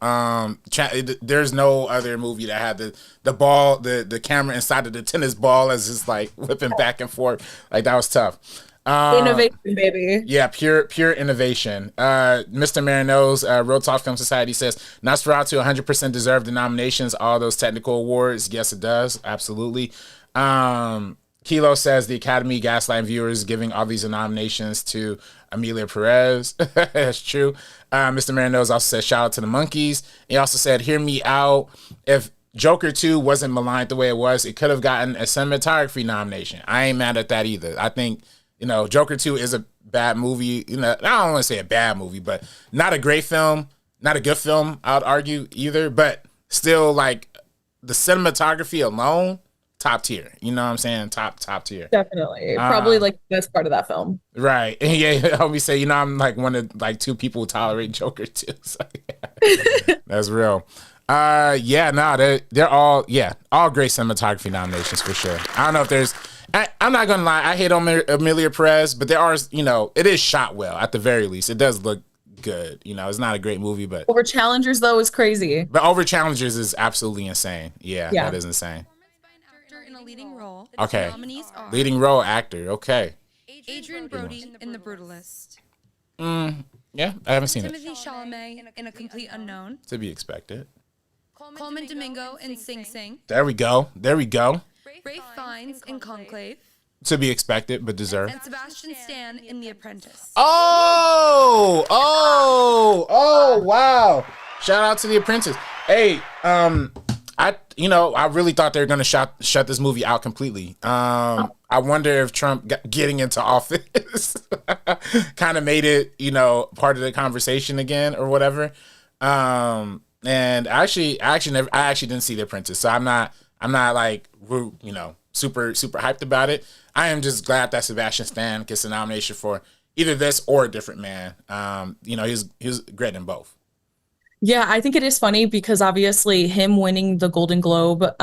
Speaker 4: There's no other movie that had the ball, the camera inside of the tennis ball as it's like whipping back and forth. Like that was tough.
Speaker 5: Innovation, baby.
Speaker 4: Yeah, pure innovation. Mr. Marinos, Real Talk Film Society says Nosferatu 100% deserved the nominations, all those technical awards. Yes, it does. Absolutely. Kilo says the Academy gaslighting viewers, giving all these nominations to Amelia Perez. That's true. Mr. Marinos also said shout out to the monkeys. He also said, hear me out. If Joker 2 wasn't maligned the way it was, it could have gotten a cinematography nomination. I ain't mad at that either. I think, Joker 2 is a bad movie. I don't want to say a bad movie, but not a great film, not a good film, I would argue either. But still, like, the cinematography alone, top tier. You know what I'm saying? Top tier.
Speaker 5: Definitely. Probably like the best part of that film.
Speaker 4: Right. And yeah, help me say, I'm like one of like two people who tolerate Joker too. So yeah. That's real. They're all great cinematography nominations for sure. I don't know if there's I'm not gonna lie, I hate on Amelia Perez, but there are, it is shot well at the very least. It does look good. It's not a great movie, but
Speaker 5: Over Challengers though is crazy.
Speaker 4: But Over Challengers is absolutely insane. Yeah. That is insane.
Speaker 8: In a leading role.
Speaker 4: Okay.
Speaker 8: The nominees are
Speaker 4: leading role actor. Okay.
Speaker 8: Adrian Brody in The Brutalist.
Speaker 4: Yeah, I haven't seen it.
Speaker 8: Timothy Chalamet in A Complete Unknown.
Speaker 4: To be expected.
Speaker 8: Coleman Domingo in Sing Sing.
Speaker 4: There we go.
Speaker 8: Ray Fiennes in Conclave.
Speaker 4: To be expected, but deserved.
Speaker 8: And Sebastian Stan in The Apprentice.
Speaker 4: Oh, wow. Shout out to The Apprentice. Hey, I really thought they were going to shut this movie out completely. I wonder if Trump getting into office kind of made it, part of the conversation again or whatever. And I actually didn't see The Apprentice, so I'm not like, super hyped about it. I am just glad that Sebastian Stan gets a nomination for either this or A Different Man. He was great in both.
Speaker 5: Yeah, I think it is funny because obviously him winning the Golden Globe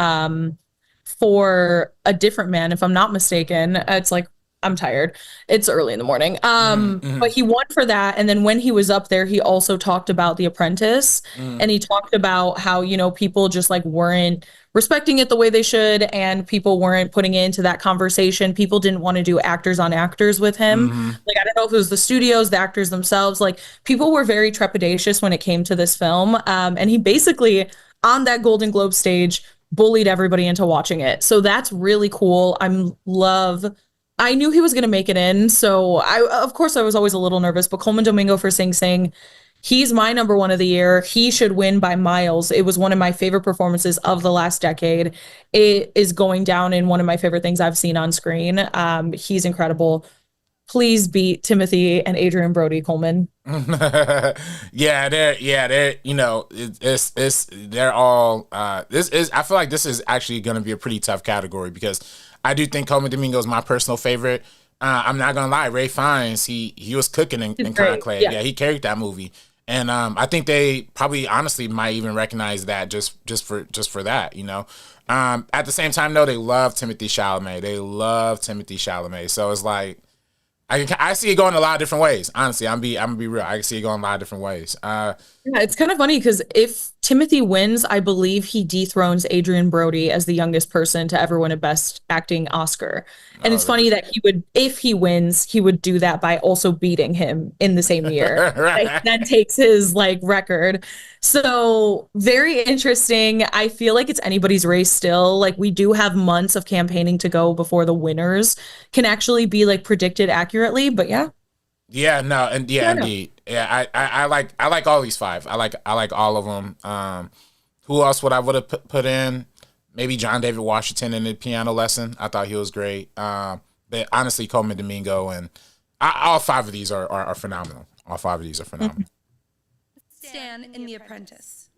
Speaker 5: for A Different Man, if I'm not mistaken, it's like, I'm tired. It's early in the morning. But he won for that. And then when he was up there, he also talked about The Apprentice. And he talked about how, people just like weren't respecting it the way they should. And people weren't putting it into that conversation. People didn't want to do actors on actors with him. Like, I don't know if it was the studios, the actors themselves. Like, people were very trepidatious when it came to this film. And he basically, on that Golden Globe stage, bullied everybody into watching it. So that's really cool. I knew he was going to make it in. So of course I was always a little nervous, but Coleman Domingo for Sing Sing, he's my number one of the year. He should win by miles. It was one of my favorite performances of the last decade. It is going down in one of my favorite things I've seen on screen. He's incredible. Please beat Timothy and Adrian Brody, Coleman.
Speaker 4: They're they're all, I feel like this is actually going to be a pretty tough category because I do think Coleman Domingo is my personal favorite. I'm not gonna lie, Ray Fiennes, he was cooking in Conclave. Yeah, he carried that movie, and I think they probably honestly might even recognize that just for that. At the same time, though, they love Timothy Chalamet. So it's like I see it going a lot of different ways. Honestly, I'm gonna be real. I can see it going a lot of different ways. Yeah,
Speaker 5: it's kind of funny because if Timothy wins, I believe he dethrones Adrian Brody as the youngest person to ever win a Best Acting Oscar. And it's funny that if he wins, he would do that by also beating him in the same year. Right? That takes his record. So very interesting. I feel like it's anybody's race still. Like, we do have months of campaigning to go before the winners can actually be predicted accurately. But yeah.
Speaker 4: Yeah, no, and indeed. Yeah, I like all these five. I like all of them. Who else would I have put in? Maybe John David Washington in The Piano Lesson. I thought he was great. But honestly, Coleman Domingo and all five of these are phenomenal. All five of these are phenomenal.
Speaker 8: Stan in The Apprentice.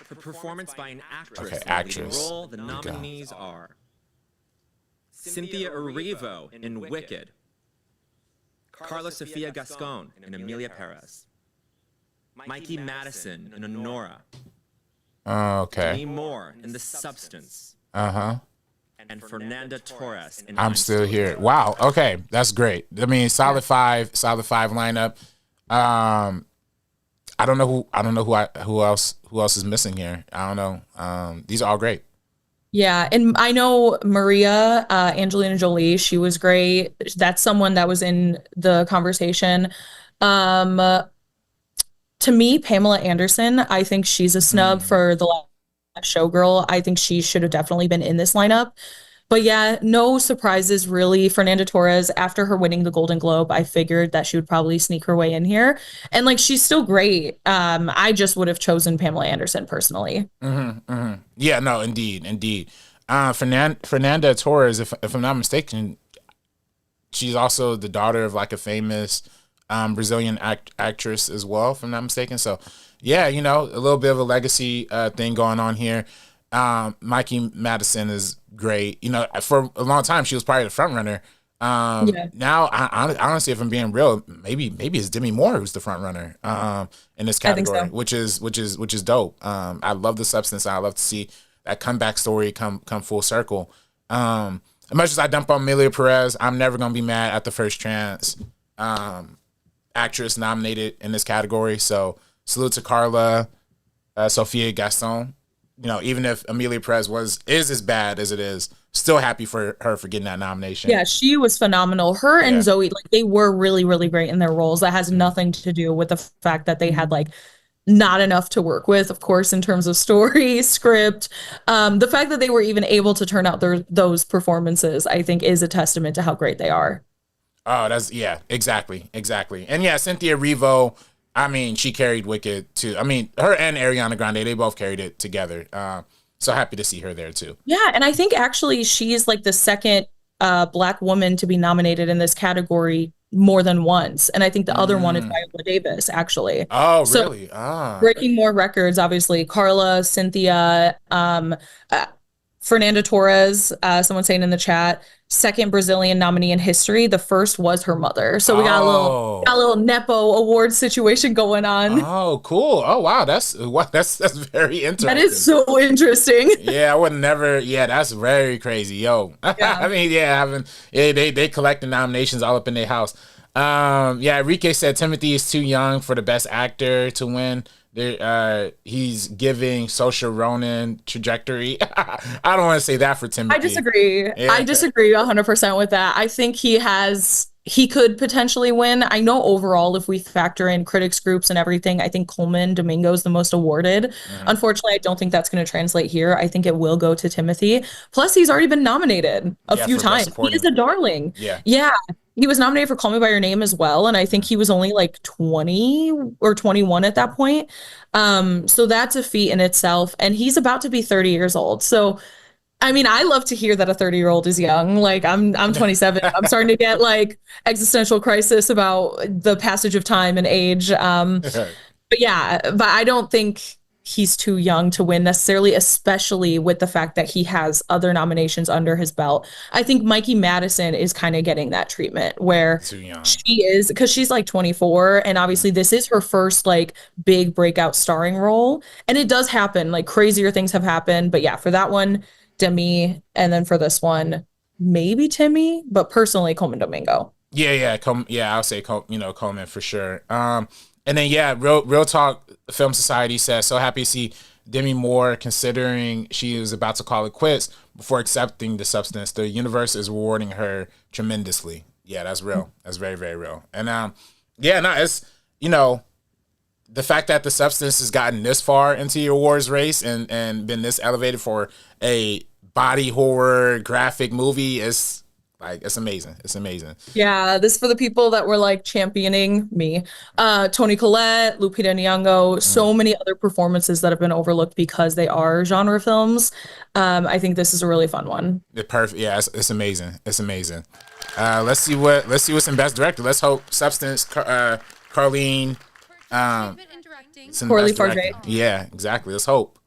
Speaker 7: For performance by an actress.
Speaker 4: Okay,
Speaker 7: in a leading role, the nominees are Cynthia Erivo in Wicked, Carla Sofia Gascon in Emilia Perez, Mikey Madison in Honora,
Speaker 4: Okay.
Speaker 7: Demi Moore in The Substance, and Fernanda Torres in
Speaker 4: I'm Still Here. Wow. Okay, that's great. I mean, solid five lineup. I don't know who else is missing here. I don't know. These are all great.
Speaker 5: Yeah, and I know Maria, Angelina Jolie, she was great. That's someone that was in the conversation. To me, Pamela Anderson, I think she's a snub for the last Showgirl. I think she should have definitely been in this lineup. But yeah, no surprises really. Fernanda Torres, after her winning the Golden Globe, I figured that she would probably sneak her way in here. And she's still great. I just would have chosen Pamela Anderson personally.
Speaker 4: Yeah, no, indeed. Fernanda Torres, if I'm not mistaken, she's also the daughter of a famous Brazilian actress as well, if I'm not mistaken. So yeah, a little bit of a legacy thing going on here. Mikey Madison is great. For a long time she was probably the front runner. Now, honestly, if I'm being real, maybe it's Demi Moore who's the front runner in this category, which is dope. I love The Substance. I love to see that comeback story come full circle. As much as I dump on Emilia Perez, I'm never gonna be mad at the first trans actress nominated in this category. So salute to Carla Sofia Gaston. Even if Emilia Perez is as bad as it is, still happy for her for getting that nomination.
Speaker 5: Yeah, she was phenomenal. Her and
Speaker 4: Yeah.
Speaker 5: Zoe, like they were really, really great in their roles. That has nothing to do with the fact that they had like not enough to work with, of course, in terms of story, script. The fact that they were even able to turn out those performances, I think, is a testament to how great they are.
Speaker 4: Oh, exactly. And yeah, Cynthia Erivo, I mean, she carried Wicked too. I mean, her and Ariana Grande, they both carried it together. So happy to see her there too.
Speaker 5: Yeah, and I think actually she's like the second Black woman to be nominated in this category more than once. And I think the other one is Viola Davis, actually.
Speaker 4: Oh,
Speaker 5: So,
Speaker 4: really?
Speaker 5: breaking more records, obviously. Carla, Cynthia, Fernanda Torres, someone saying in the chat, second Brazilian nominee in history. The first was her mother. So we got a little Nepo award situation going on.
Speaker 4: Oh, cool. Oh, wow. That's very interesting.
Speaker 5: That is so interesting.
Speaker 4: Yeah, I would never. Yeah, that's very crazy. Yo.
Speaker 5: Yeah.
Speaker 4: I mean, they collect the nominations all up in their house. Yeah, Enrique said Timothy is too young for the best actor to win. He's giving Saoirse Ronan trajectory. I don't want to say that for Timothy.
Speaker 5: I disagree.
Speaker 4: Yeah.
Speaker 5: I disagree 100% with that. I think he could potentially win. I know overall, if we factor in critics groups and everything, I think Coleman Domingo is the most awarded. Unfortunately, I don't think that's going to translate here. I think it will go to Timothy. Plus, he's already been nominated a few times. He is a darling. Yeah. He was nominated for Call Me By Your Name as well, and I think he was only like 20 or 21 at that point. So that's a feat in itself, and he's about to be 30 years old. So, I mean, I love to hear that a 30-year-old is young. Like I'm 27. I'm starting to get like existential crisis about the passage of time and age. But I don't think he's too young to win necessarily, especially with the fact that he has other nominations under his belt. I think Mikey Madison is kind of getting that treatment where she is, because she's like 24, and obviously this is her first like big breakout starring role, and it does happen, like crazier things have happened. But yeah, for that one, Demi, and then for this one, maybe Timmy, but personally Coleman Domingo.
Speaker 4: I'll say Coleman for sure. And then Real Talk Film Society says, so happy to see Demi Moore, considering she is about to call it quits before accepting the substance. The universe is rewarding her tremendously. Yeah, that's real. That's very, very real. And it's, the fact that the substance has gotten this far into the awards race and been this elevated for a body horror graphic movie is like, it's amazing. It's amazing.
Speaker 5: Yeah, this is for the people that were like championing me. Toni Collette, Lupita Nyong'o, so many other performances that have been overlooked because they are genre films. I think this is a really fun one.
Speaker 4: Perfect. Yeah, it's amazing. It's amazing. Let's see what's in Best Director. Let's hope Substance, Carlene,
Speaker 8: Corley
Speaker 5: Farge.
Speaker 4: Yeah, exactly. Let's hope.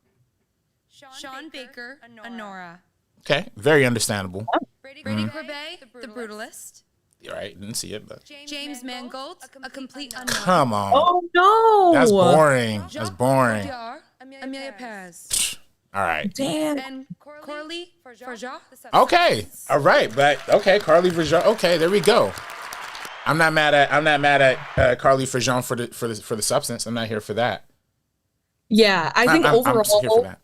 Speaker 8: Sean Baker, Anora.
Speaker 4: Okay, very understandable.
Speaker 8: Brady Corbet, The Brutalist.
Speaker 4: You're right, didn't see it, but
Speaker 8: James Mangold, A Complete Unknown.
Speaker 4: come on.
Speaker 5: Oh no,
Speaker 4: That's boring. That's boring.
Speaker 8: Amelia Perez.
Speaker 4: All right.
Speaker 5: Damn.
Speaker 8: And Corley Farja.
Speaker 4: Okay. All right, but okay, Carly Verjean. Okay, there we go. I'm not mad at Carly Verjean for the substance. I'm not here for that.
Speaker 5: Yeah, I think overall.
Speaker 4: I'm just here for that.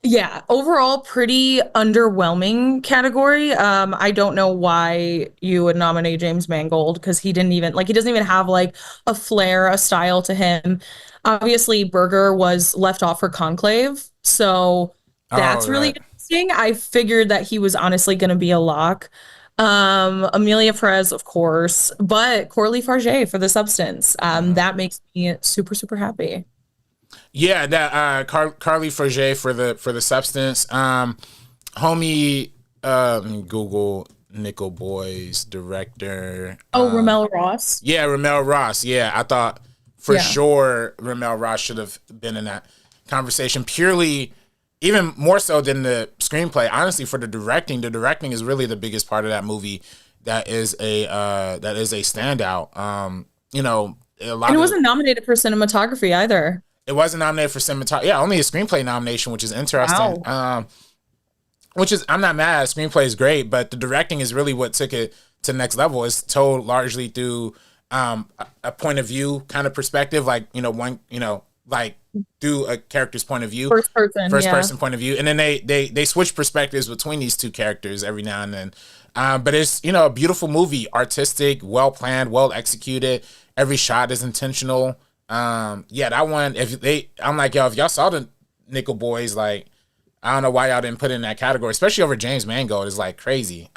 Speaker 5: Yeah, overall, pretty underwhelming category. I don't know why you would nominate James Mangold, because he doesn't even have like a flair, a style to him. Obviously, Berger was left off for Conclave, so that's really interesting. I figured that he was honestly going to be a lock. Amelia Perez, of course, but Corley Farge for The Substance. That makes me super, super happy.
Speaker 4: Yeah, that Carly Farge for the substance. Homie, Google Nickel Boys director.
Speaker 5: Ramel Ross.
Speaker 4: Yeah, Ramel Ross. Yeah, I thought for sure Ramel Ross should have been in that conversation. Purely, even more so than the screenplay. Honestly, for the directing is really the biggest part of that movie. That is a standout. It wasn't
Speaker 5: nominated for cinematography either.
Speaker 4: It wasn't nominated for cinematography. Yeah, only a screenplay nomination, which is interesting.
Speaker 5: Wow.
Speaker 4: I'm not mad. Screenplay is great, but the directing is really what took it to the next level. It's told largely through a point of view kind of perspective, like do a character's point of view,
Speaker 5: First person,
Speaker 4: first
Speaker 5: yeah.
Speaker 4: person point of view, and then they switch perspectives between these two characters every now and then. But it's, you know, a beautiful movie, artistic, well planned, well executed. Every shot is intentional. Yeah, that one. I'm like, yo, if y'all saw the Nickel Boys, like, I don't know why y'all didn't put it in that category, especially over James Mangold. It's like crazy.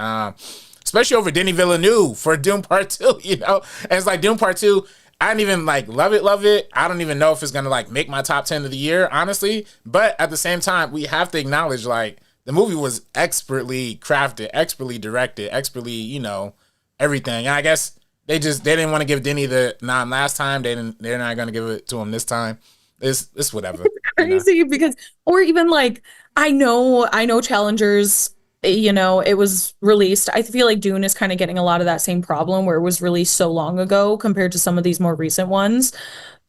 Speaker 4: Especially over Denis Villeneuve for Doom Part 2, you know? And it's like Doom Part 2, I didn't even like love it. I don't even know if it's gonna like make my top 10 of the year, honestly. But at the same time, we have to acknowledge like the movie was expertly crafted, expertly directed, expertly, you know, everything. And I guess they didn't want to give Denny the nod last time. They're not gonna give it to him this time. It's whatever.
Speaker 5: Crazy, you know? Because, or even like, I know Challengers, you know, it was released. I feel like Dune is kind of getting a lot of that same problem where it was released so long ago compared to some of these more recent ones.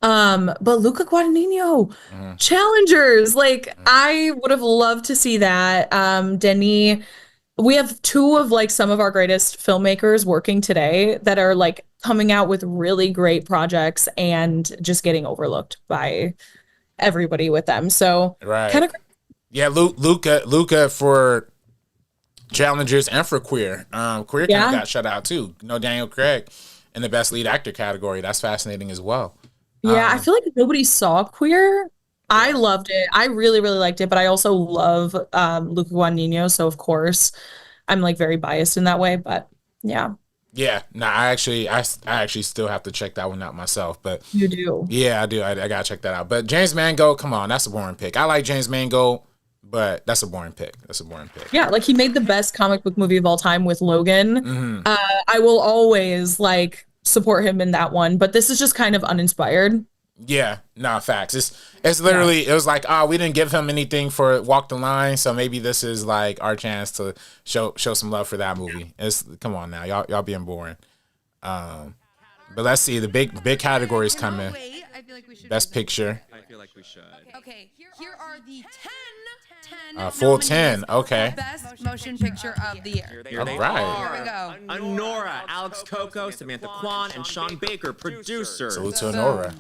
Speaker 5: But Luca Guadagnino, Challengers, like I would have loved to see that. Denis, we have two of like some of our greatest filmmakers working today that are like coming out with really great projects and just getting overlooked by everybody with them. So kind of,
Speaker 4: yeah, Luca for Challengers and for Queer. Queer kind of got shut out too. You know, Daniel Craig in the best lead actor category. That's fascinating as well.
Speaker 5: Yeah, I feel like nobody saw Queer. I loved it. I really, really liked it, but I also love Luca Guadagnino, so of course I'm like very biased in that way. But yeah.
Speaker 4: Yeah, no, I actually still have to check that one out myself. But
Speaker 5: you do?
Speaker 4: Yeah, I do. I gotta check that out. But James Mangold, come on, that's a boring pick. I like James Mangold, but that's a boring pick.
Speaker 5: Yeah, like he made the best comic book movie of all time with Logan. I will always like support him in that one, but this is just kind of uninspired.
Speaker 4: Yeah, no, facts. It's literally, it was like, we didn't give him anything for Walk the Line, so maybe this is like our chance to show some love for that movie. Come on now, y'all being boring. But let's see, the big categories coming.
Speaker 8: I feel like we should
Speaker 4: Best Picture.
Speaker 7: I feel like we should.
Speaker 8: Okay, here are the 10
Speaker 4: full
Speaker 8: nominees
Speaker 4: 10, okay.
Speaker 8: for Best Motion Picture of the Year.
Speaker 7: Here
Speaker 4: All
Speaker 7: they
Speaker 4: right.
Speaker 7: are.
Speaker 8: Here we go.
Speaker 7: Honora, Alex Coco, Samantha Kwan, and Sean Baker, producers.
Speaker 4: Salute to Honora.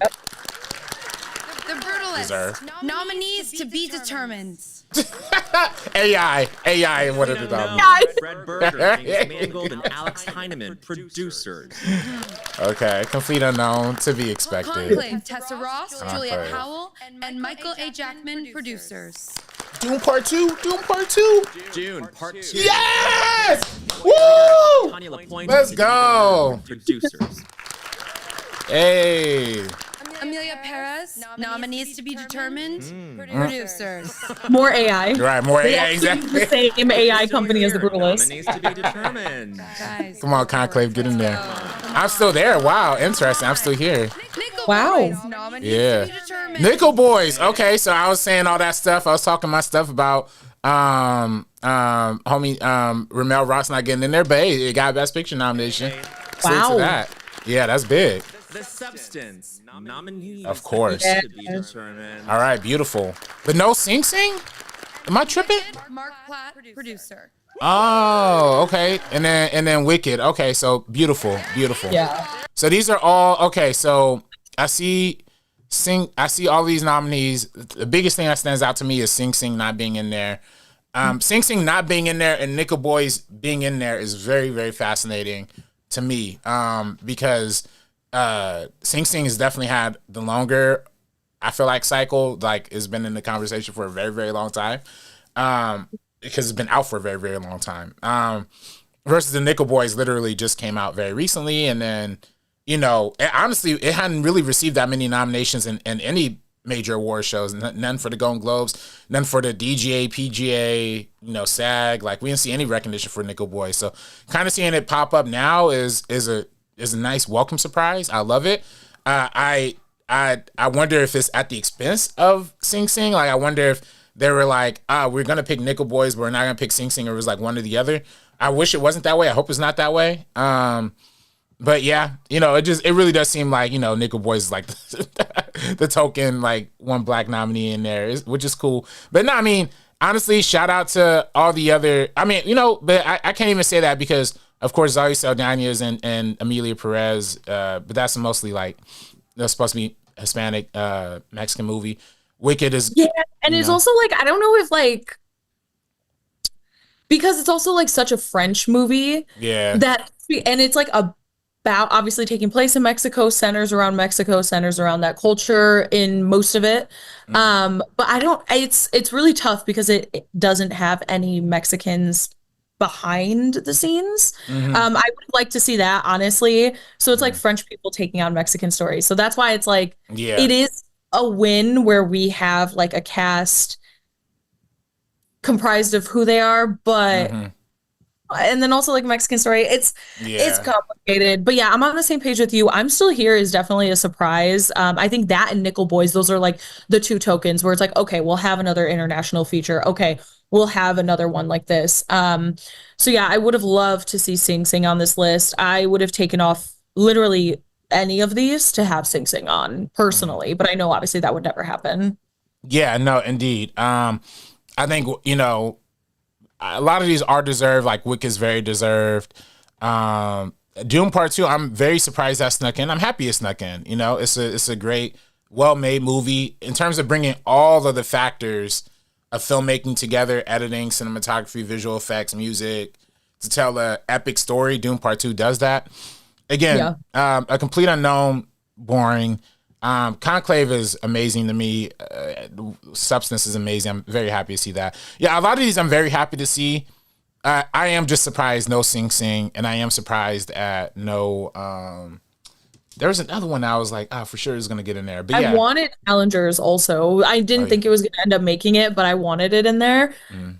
Speaker 8: The Brutalist.
Speaker 4: Deserve.
Speaker 8: Nominees to be determined.
Speaker 4: AI, what are the nominees?
Speaker 7: Fred Berger, James Mangold, and Alex Heineman, producers.
Speaker 4: Okay, complete unknown, to be expected.
Speaker 8: Conclave, Tessa Ross,
Speaker 4: Conclave.
Speaker 8: Juliette Howell, and Michael A. Jackman, producers.
Speaker 4: Doom Part 2.
Speaker 7: June, part 2.
Speaker 4: Yes! Woo!
Speaker 7: Tanya LaPointe,
Speaker 4: Let's go.
Speaker 7: Producers.
Speaker 4: Hey.
Speaker 8: Amelia Perez, nominees to be determined, producers.
Speaker 5: More AI.
Speaker 4: Right, more
Speaker 5: They
Speaker 4: AI,
Speaker 5: actually use
Speaker 4: exactly.
Speaker 5: the same AI company as the Brutalist.
Speaker 7: Nominees to be determined.
Speaker 8: Guys.
Speaker 4: Come on, Conclave, get in there. I'm still there. Wow, interesting. I'm still here.
Speaker 8: Nickel
Speaker 5: Wow.
Speaker 8: Boys, nominees
Speaker 4: Yeah.
Speaker 8: to be determined.
Speaker 4: Nickel Boys. Okay, so I was saying all that stuff. I was talking my stuff about homie Ramel Ross not getting in there, but hey, it got Best Picture nomination. Salute to that. Yeah, that's big.
Speaker 7: The Substance. Nominees.
Speaker 4: Of course.
Speaker 7: To be determined.
Speaker 4: All right, beautiful. But no Sing Sing? Am I tripping?
Speaker 8: Mark Platt, producer.
Speaker 4: Oh, okay. And then Wicked. Okay, so beautiful.
Speaker 5: Yeah.
Speaker 4: So these are all okay, so I see all these nominees. The biggest thing that stands out to me is Sing Sing not being in there. Sing Sing not being in there and Nickel Boys being in there is very, very fascinating to me. Because Sing Sing has definitely had the longer, I feel like, cycle. Like, it's been in the conversation for a very, very long time. Because it's been out for a very, very long time. Versus the Nickel Boys literally just came out very recently. And then, you know, honestly, it hadn't really received that many nominations in any major award shows. None for the Golden Globes, none for the DGA, PGA, you know, SAG. Like, we didn't see any recognition for Nickel Boys. So kind of seeing it pop up now is a nice welcome surprise. I love it. I wonder if it's at the expense of Sing Sing. Like, I wonder if they were like, we're gonna pick Nickel Boys, but we're not gonna pick Sing Sing, or it was like one or the other. I wish it wasn't that way. I hope it's not that way. But yeah, you know, it really does seem like, you know, Nickel Boys is like the token, like, one black nominee in there, which is cool. But no, I mean, honestly, shout out to all the other, I mean, you know, but I can't even say that because, of course, Zoe Saldana's and Amelia Perez, but that's mostly like, they're supposed to be Hispanic, Mexican movie. Wicked is
Speaker 5: Yeah, and it's also like I don't know if like because it's also like such a French movie
Speaker 4: yeah.
Speaker 5: that and it's like about obviously taking place in Mexico, centers around Mexico, centers around that culture in most of it. But I don't it's really tough because it doesn't have any Mexicans behind the scenes. I would like to see that honestly. So it's like French people taking on Mexican stories. So that's why it's like
Speaker 4: Yeah.
Speaker 5: it is a win where we have like a cast comprised of who they are, but and then also like Mexican story. It's complicated. But yeah, I'm on the same page with you. I'm Still Here is definitely a surprise. I think that and Nickel Boys, those are like the two tokens where it's like, okay, we'll have another international feature. Okay, we'll have another one like this. So yeah, I would have loved to see Sing Sing on this list. I would have taken off literally any of these to have Sing Sing on personally, but I know obviously that would never happen.
Speaker 4: Yeah, no, indeed. I think, you know, a lot of these are deserved. Like Wick is very deserved. Doom Part 2, I'm very surprised that snuck in. I'm happy it snuck in. You know, it's a great, well-made movie in terms of bringing all of the factors of filmmaking together: editing, cinematography, visual effects, music, to tell a epic story. Doom Part 2 does that. Again, A Complete Unknown, boring. Conclave is amazing to me. Substance is amazing. I'm very happy to see that. Yeah, a lot of these I'm very happy to see. I am just surprised no Sing Sing, and I am surprised at no. There was another one I was like, oh, for sure is going to get in there. But yeah.
Speaker 5: I wanted Challengers also. I didn't think it was going to end up making it, but I wanted it in there.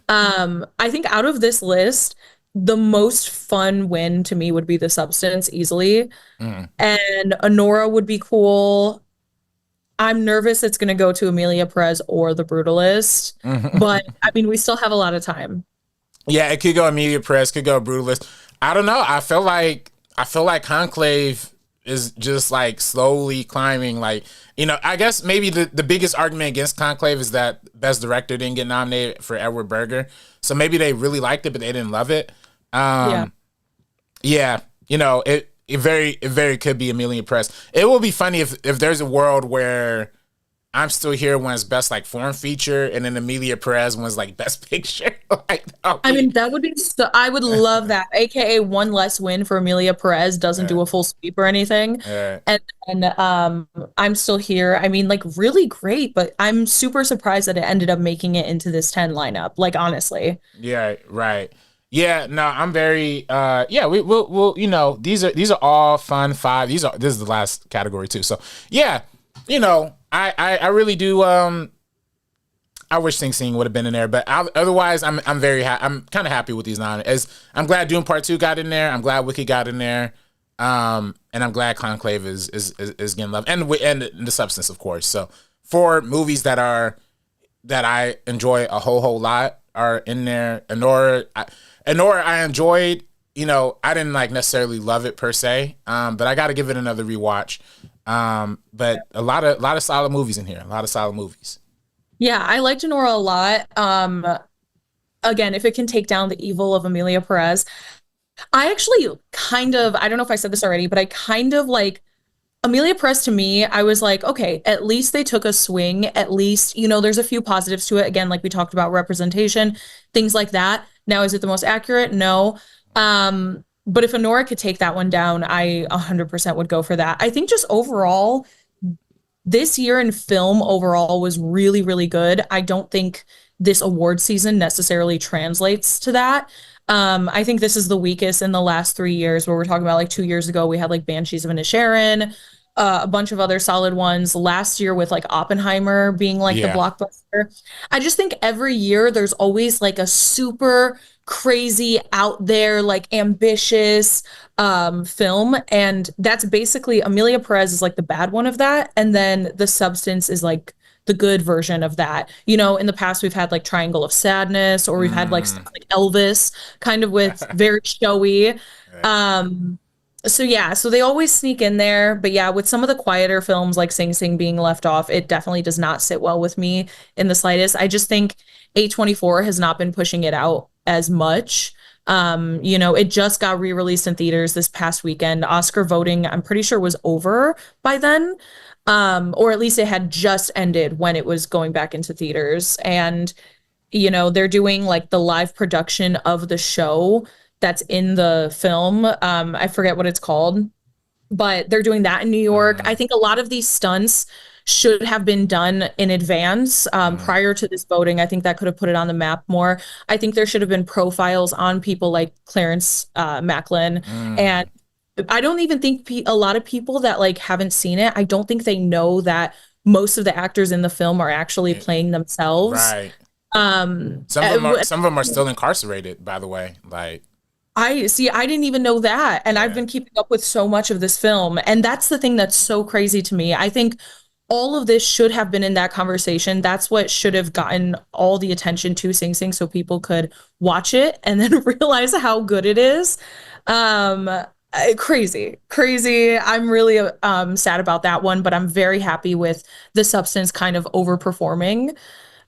Speaker 5: I think out of this list, the most fun win to me would be The Substance easily. And Honora would be cool. I'm nervous it's going to go to Emilia Perez or The Brutalist, but I mean, we still have a lot of time.
Speaker 4: Yeah, it could go Emilia Perez, could go Brutalist. I don't know. I feel like Conclave is just like slowly climbing. Like, you know, I guess maybe the biggest argument against Conclave is that Best Director didn't get nominated for Edward Berger. So maybe they really liked it, but they didn't love it. Yeah, you know, it very could be Emilia Perez. It will be funny if there's a world where I'm Still Here wins Best like Foreign Feature, and then Emilia Perez wins like Best Picture. Like,
Speaker 5: I mean, that would be I would love that. AKA one less win for Emilia Perez, doesn't do a full sweep or anything. And I'm Still Here. I mean, like really great, but I'm super surprised that it ended up making it into this 10 lineup. Like honestly.
Speaker 4: Yeah, right. Yeah, no, I'm very we'll you know, these are all fun five. This is the last category too. So yeah, you know, I really do I wish Sing Sing would have been in there, but otherwise I'm very I'm kind of happy with these as I'm glad Doom Part 2 got in there. I'm glad Wicked got in there. And I'm glad Conclave is getting love, and The Substance, of course. So 4 movies that I enjoy a whole lot are in there. Honora, I enjoyed. You know, I didn't like necessarily love it per se, but I got to give it another rewatch. But a lot of solid movies in here. A lot of solid movies.
Speaker 5: Yeah, I liked Honora a lot. Again, if it can take down the evil of Emilia Perez, I actually kind of, I don't know if I said this already, but I kind of like Emilia Perez. To me, I was like, okay, at least they took a swing. At least, you know, there's a few positives to it. Again, like we talked about representation, things like that. Now, is it the most accurate? No. But if Honora could take that one down, I 100% would go for that. I think just overall, this year in film overall was really, really good. I don't think this award season necessarily translates to that. I think this is the weakest in the last 3 years, where we're talking about like 2 years ago, we had like Banshees of Inisherin, a bunch of other solid ones. Last year with like Oppenheimer being like the blockbuster. I just think every year there's always like a super crazy out there, like ambitious film. And that's basically Emilia Perez is like the bad one of that. And then The Substance is like the good version of that. You know, in the past we've had like Triangle of Sadness, or we've had like stuff like Elvis, kind of with very showy. So yeah, so they always sneak in there. But yeah, with some of the quieter films like Sing Sing being left off, it definitely does not sit well with me in the slightest. I just think A24 has not been pushing it out as much. It just got re-released in theaters this past weekend. Oscar voting, I'm pretty sure, was over by then. Or at least it had just ended when it was going back into theaters. And, they're doing like the live production of the show that's in the film. I forget what it's called, but they're doing that in New York. I think a lot of these stunts should have been done in advance prior to this voting. I think that could have put it on the map more. I think there should have been profiles on people like Clarence Macklin. And I don't even think a lot of people that like haven't seen it, I don't think they know that most of the actors in the film are actually playing themselves.
Speaker 4: Right. Some of them are still incarcerated, by the way. Like,
Speaker 5: I didn't even know that. And I've been keeping up with so much of this film. And that's the thing that's so crazy to me. I think all of this should have been in that conversation. That's what should have gotten all the attention to Sing Sing so people could watch it and then realize how good it is. Crazy. I'm really sad about that one, but I'm very happy with The Substance kind of overperforming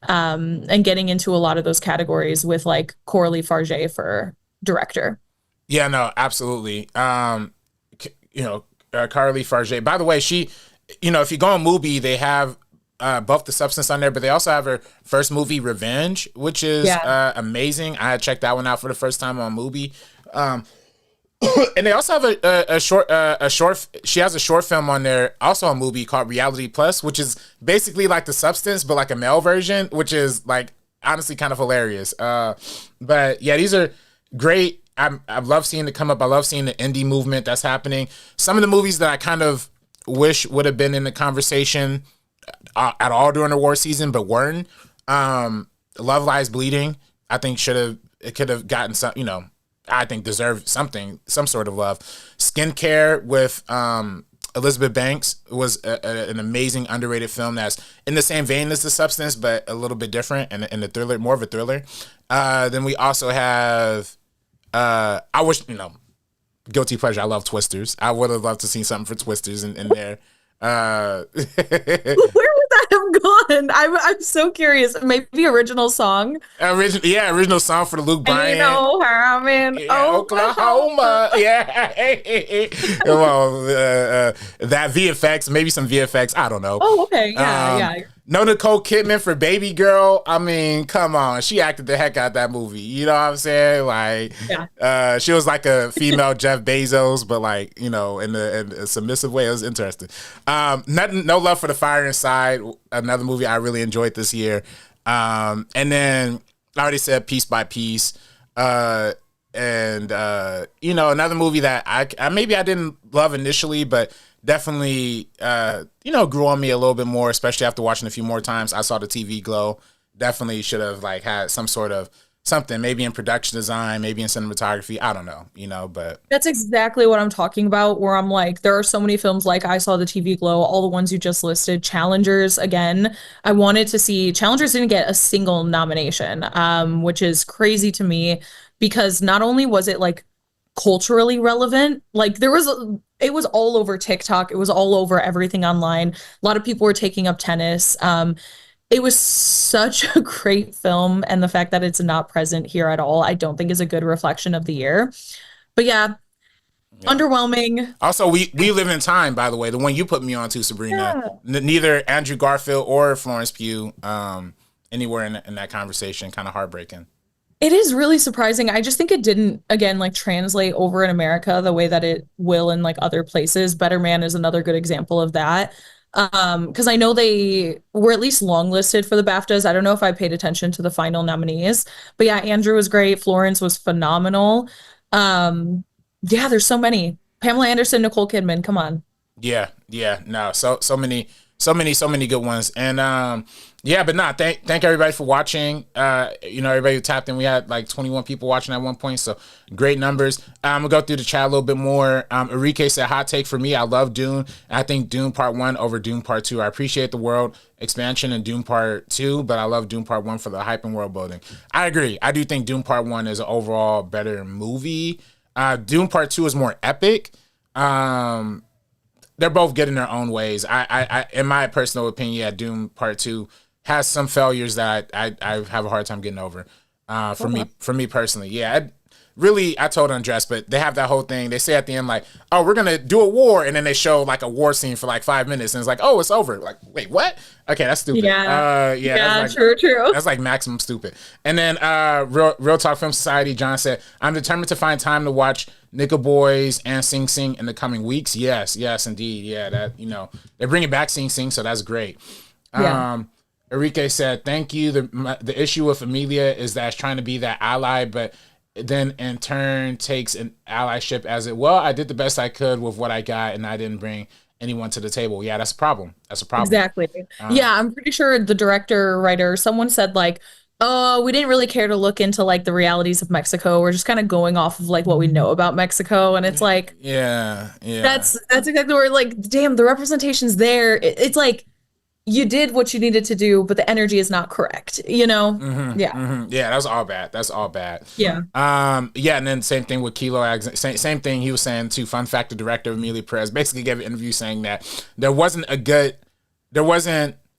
Speaker 5: and getting into a lot of those categories with like Coralie Farge for director.
Speaker 4: Yeah, no, absolutely. Coralie Farge. By the way, she, if you go on Mubi, they have both The Substance on there, but they also have her first movie, Revenge, which is amazing. I checked that one out for the first time on Mubi. And they also have a short. She has a short film on there, also on Mubi, called Reality Plus, which is basically like The Substance, but like a male version, which is like honestly kind of hilarious. But yeah, these are great. I love seeing it come up. I love seeing the indie movement that's happening. Some of the movies that I kind of wish would have been in the conversation at all during the award season, but weren't. Love Lies Bleeding, I think could have gotten some, I think deserved some sort of love. Skincare with Elizabeth Banks was an amazing, underrated film that's in the same vein as The Substance, but a little bit different and a thriller, more of a thriller. Then we also have, I wish, guilty pleasure. I love Twisters. I would have loved to see something for Twisters in there.
Speaker 5: Where would that have gone? I'm so curious. Maybe original song.
Speaker 4: Original song for the Luke Bryan.
Speaker 5: I'm in
Speaker 4: Oklahoma. Yeah. Well, that VFX, maybe some VFX. I don't know.
Speaker 5: Oh, okay. Yeah.
Speaker 4: No Nicole Kidman for Baby Girl. I mean, come on. She acted the heck out of that movie. You know what I'm saying? Like, she was like a female Jeff Bezos, but like, in a submissive way. It was interesting. No Love for the Fire Inside. Another movie I really enjoyed this year. And then I already said Piece by Piece. Another movie that I maybe I didn't love initially, but definitely, grew on me a little bit more, especially after watching a few more times. I saw The TV Glow. Definitely should have like had some sort of something, maybe in production design, maybe in cinematography. I don't know, but
Speaker 5: that's exactly what I'm talking about, where I'm like, there are so many films like I saw The TV Glow, all the ones you just listed. Challengers, again, I wanted to see. Challengers didn't get a single nomination, which is crazy to me, because not only was it like culturally relevant, like it was all over TikTok, it was all over everything online. A lot of people were taking up tennis. It was such a great film, and the fact that it's not present here at all, I don't think is a good reflection of the year. But yeah. Underwhelming.
Speaker 4: Also, we live in time, by the way, the one you put me on to, Sabrina. Neither Andrew Garfield or Florence Pugh anywhere in that conversation. Kind of heartbreaking.
Speaker 5: It is really surprising. I just think it didn't, again, like translate over in America the way that it will in like other places. Better Man is another good example of that. Because I know they were at least longlisted for the BAFTAs. I don't know if I paid attention to the final nominees, but yeah, Andrew was great. Florence was phenomenal. There's so many. Pamela Anderson, Nicole Kidman, come on.
Speaker 4: Yeah, no, so many good ones. And thank everybody for watching. Everybody who tapped in. We had like 21 people watching at one point, so great numbers. I'm gonna go through the chat a little bit more. Enrique said, hot take for me, I love Dune. I think Dune Part 1 over Dune Part 2. I appreciate the world expansion in Dune Part 2, but I love Dune Part 1 for the hype and world building. I agree. I do think Dune Part 1 is an overall better movie. Dune Part 2 is more epic. They're both good in their own ways. I in my personal opinion, Dune Part 2 has some failures that I have a hard time getting over. For me personally, really, I told Undress, but they have that whole thing. They say at the end, like, oh, we're going to do a war. And then they show like a war scene for like 5 minutes. And it's like, oh, it's over. Like, wait, what? Okay, that's stupid.
Speaker 5: Yeah.
Speaker 4: That's
Speaker 5: true.
Speaker 4: That's like maximum stupid. And then Real Talk Film Society, John said, I'm determined to find time to watch Nickel Boys and Sing Sing in the coming weeks. Yes, indeed. Yeah, that, they're bringing back Sing Sing, so that's great.
Speaker 5: Yeah.
Speaker 4: Enrique said, thank you. The issue with Amelia is that it's trying to be that ally, but then in turn takes an allyship as it, well, I did the best I could with what I got and I didn't bring anyone to the table. Yeah, that's a problem.
Speaker 5: Exactly. Yeah, I'm pretty sure the director, writer, someone said like, oh, we didn't really care to look into like the realities of Mexico. We're just kind of going off of like what we know about Mexico. And it's like,
Speaker 4: yeah.
Speaker 5: That's exactly where like, damn, the representation's there. It's like, you did what you needed to do, but the energy is not correct, Yeah.
Speaker 4: Yeah, that's all bad.
Speaker 5: Yeah.
Speaker 4: And then same thing with Kilo. Same thing he was saying too. Fun Factor director Amelia Perez basically gave an interview saying that there wasn't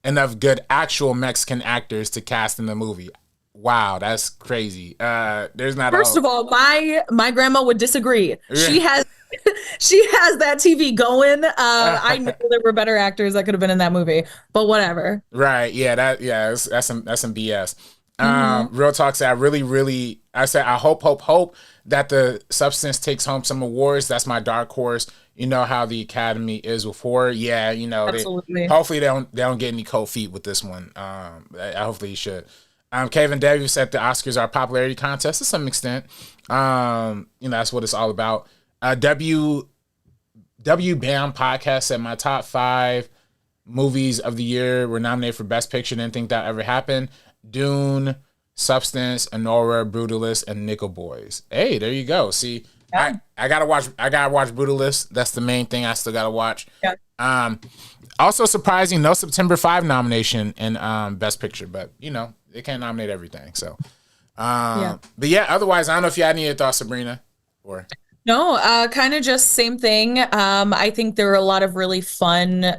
Speaker 4: enough good actual Mexican actors to cast in the movie. Wow, that's crazy. There's not.
Speaker 5: First of all, my grandma would disagree. Yeah. She has that TV going. I know there were better actors that could have been in that movie, but whatever.
Speaker 4: Right? Yeah. That's some BS. Real Talk said, I hope that the Substance takes home some awards. That's my dark horse. You know how the Academy is with horror. Yeah,
Speaker 5: Absolutely.
Speaker 4: Hopefully they don't get any cold feet with this one. Hopefully you should. Kevin Davies said the Oscars are a popularity contest to some extent. That's what it's all about. W Bam podcast said my top 5 movies of the year were nominated for Best Picture. Didn't think that ever happened. Dune, Substance, Anora, Brutalist, and Nickel Boys. Hey, there you go. See, yeah. I gotta watch Brutalist. That's the main thing I still gotta watch. Yeah. Also surprising, no September 5 nomination in Best Picture, but they can't nominate everything. So, but yeah. Otherwise, I don't know if you had any thoughts, Sabrina, or.
Speaker 5: No, kind of just same thing. I think there are a lot of really fun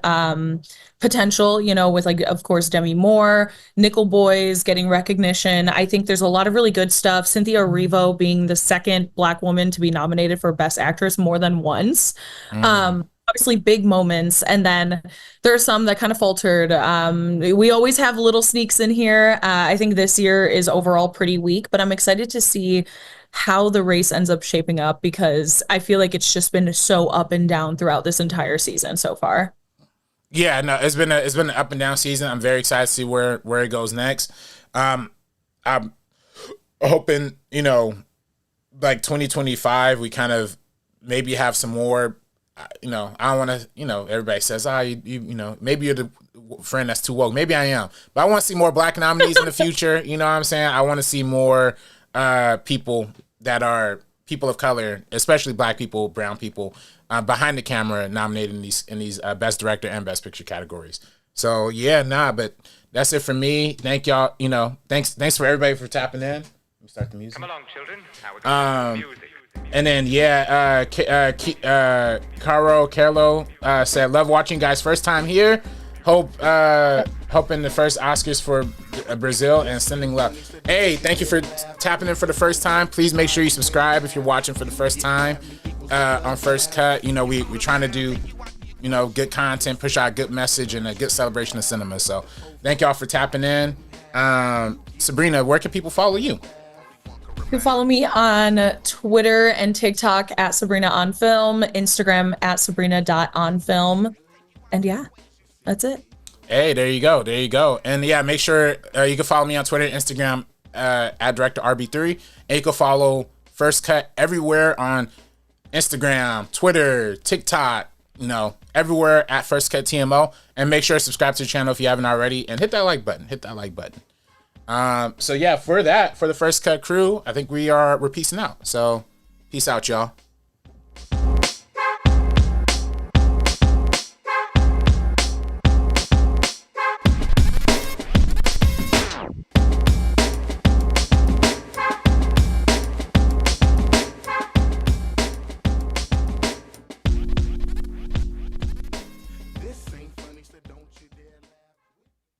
Speaker 5: potential, with like, of course, Demi Moore, Nickel Boys getting recognition. I think there's a lot of really good stuff. Cynthia Erivo being the second Black woman to be nominated for Best Actress more than once. Obviously big moments. And then there are some that kind of faltered. We always have little sneaks in here. I think this year is overall pretty weak, but I'm excited to see how the race ends up shaping up because I feel like it's just been so up and down throughout this entire season so far.
Speaker 4: Yeah, no, it's been an up and down season. I'm very excited to see where it goes next. I'm hoping, like 2025, we kind of maybe have some more, I don't want to, everybody says, maybe you're the friend that's too woke. Maybe I am, but I want to see more Black nominees in the future. You know what I'm saying? I want to see more people that are people of color, especially Black people, brown people, behind the camera nominated in these Best Director and Best Picture categories. So but that's it for me. Thank y'all. Thanks for everybody for tapping in. Let me start the music.
Speaker 3: Come along, children. Now we're going to do music.
Speaker 4: And then Carlo said, love watching guys. First time here. Hoping the first Oscars for Brazil and sending love. Hey, thank you for tapping in for the first time. Please make sure you subscribe if you're watching for the first time on First Cut. We're trying to do good content, push out a good message and a good celebration of cinema. So thank y'all for tapping in. Sabrina, where can people follow you?
Speaker 5: You can follow me on Twitter and TikTok at Sabrina on Film, Instagram at Sabrina.onfilm. And yeah, that's it.
Speaker 4: Hey, there you go. And yeah, make sure you can follow me on Twitter and Instagram at Director RB3. And you can follow First Cut everywhere on Instagram, Twitter, TikTok, everywhere at First Cut TMO. And make sure to subscribe to the channel if you haven't already. And hit that like button. So yeah, for the First Cut crew, I think we're peacing out. So peace out, y'all.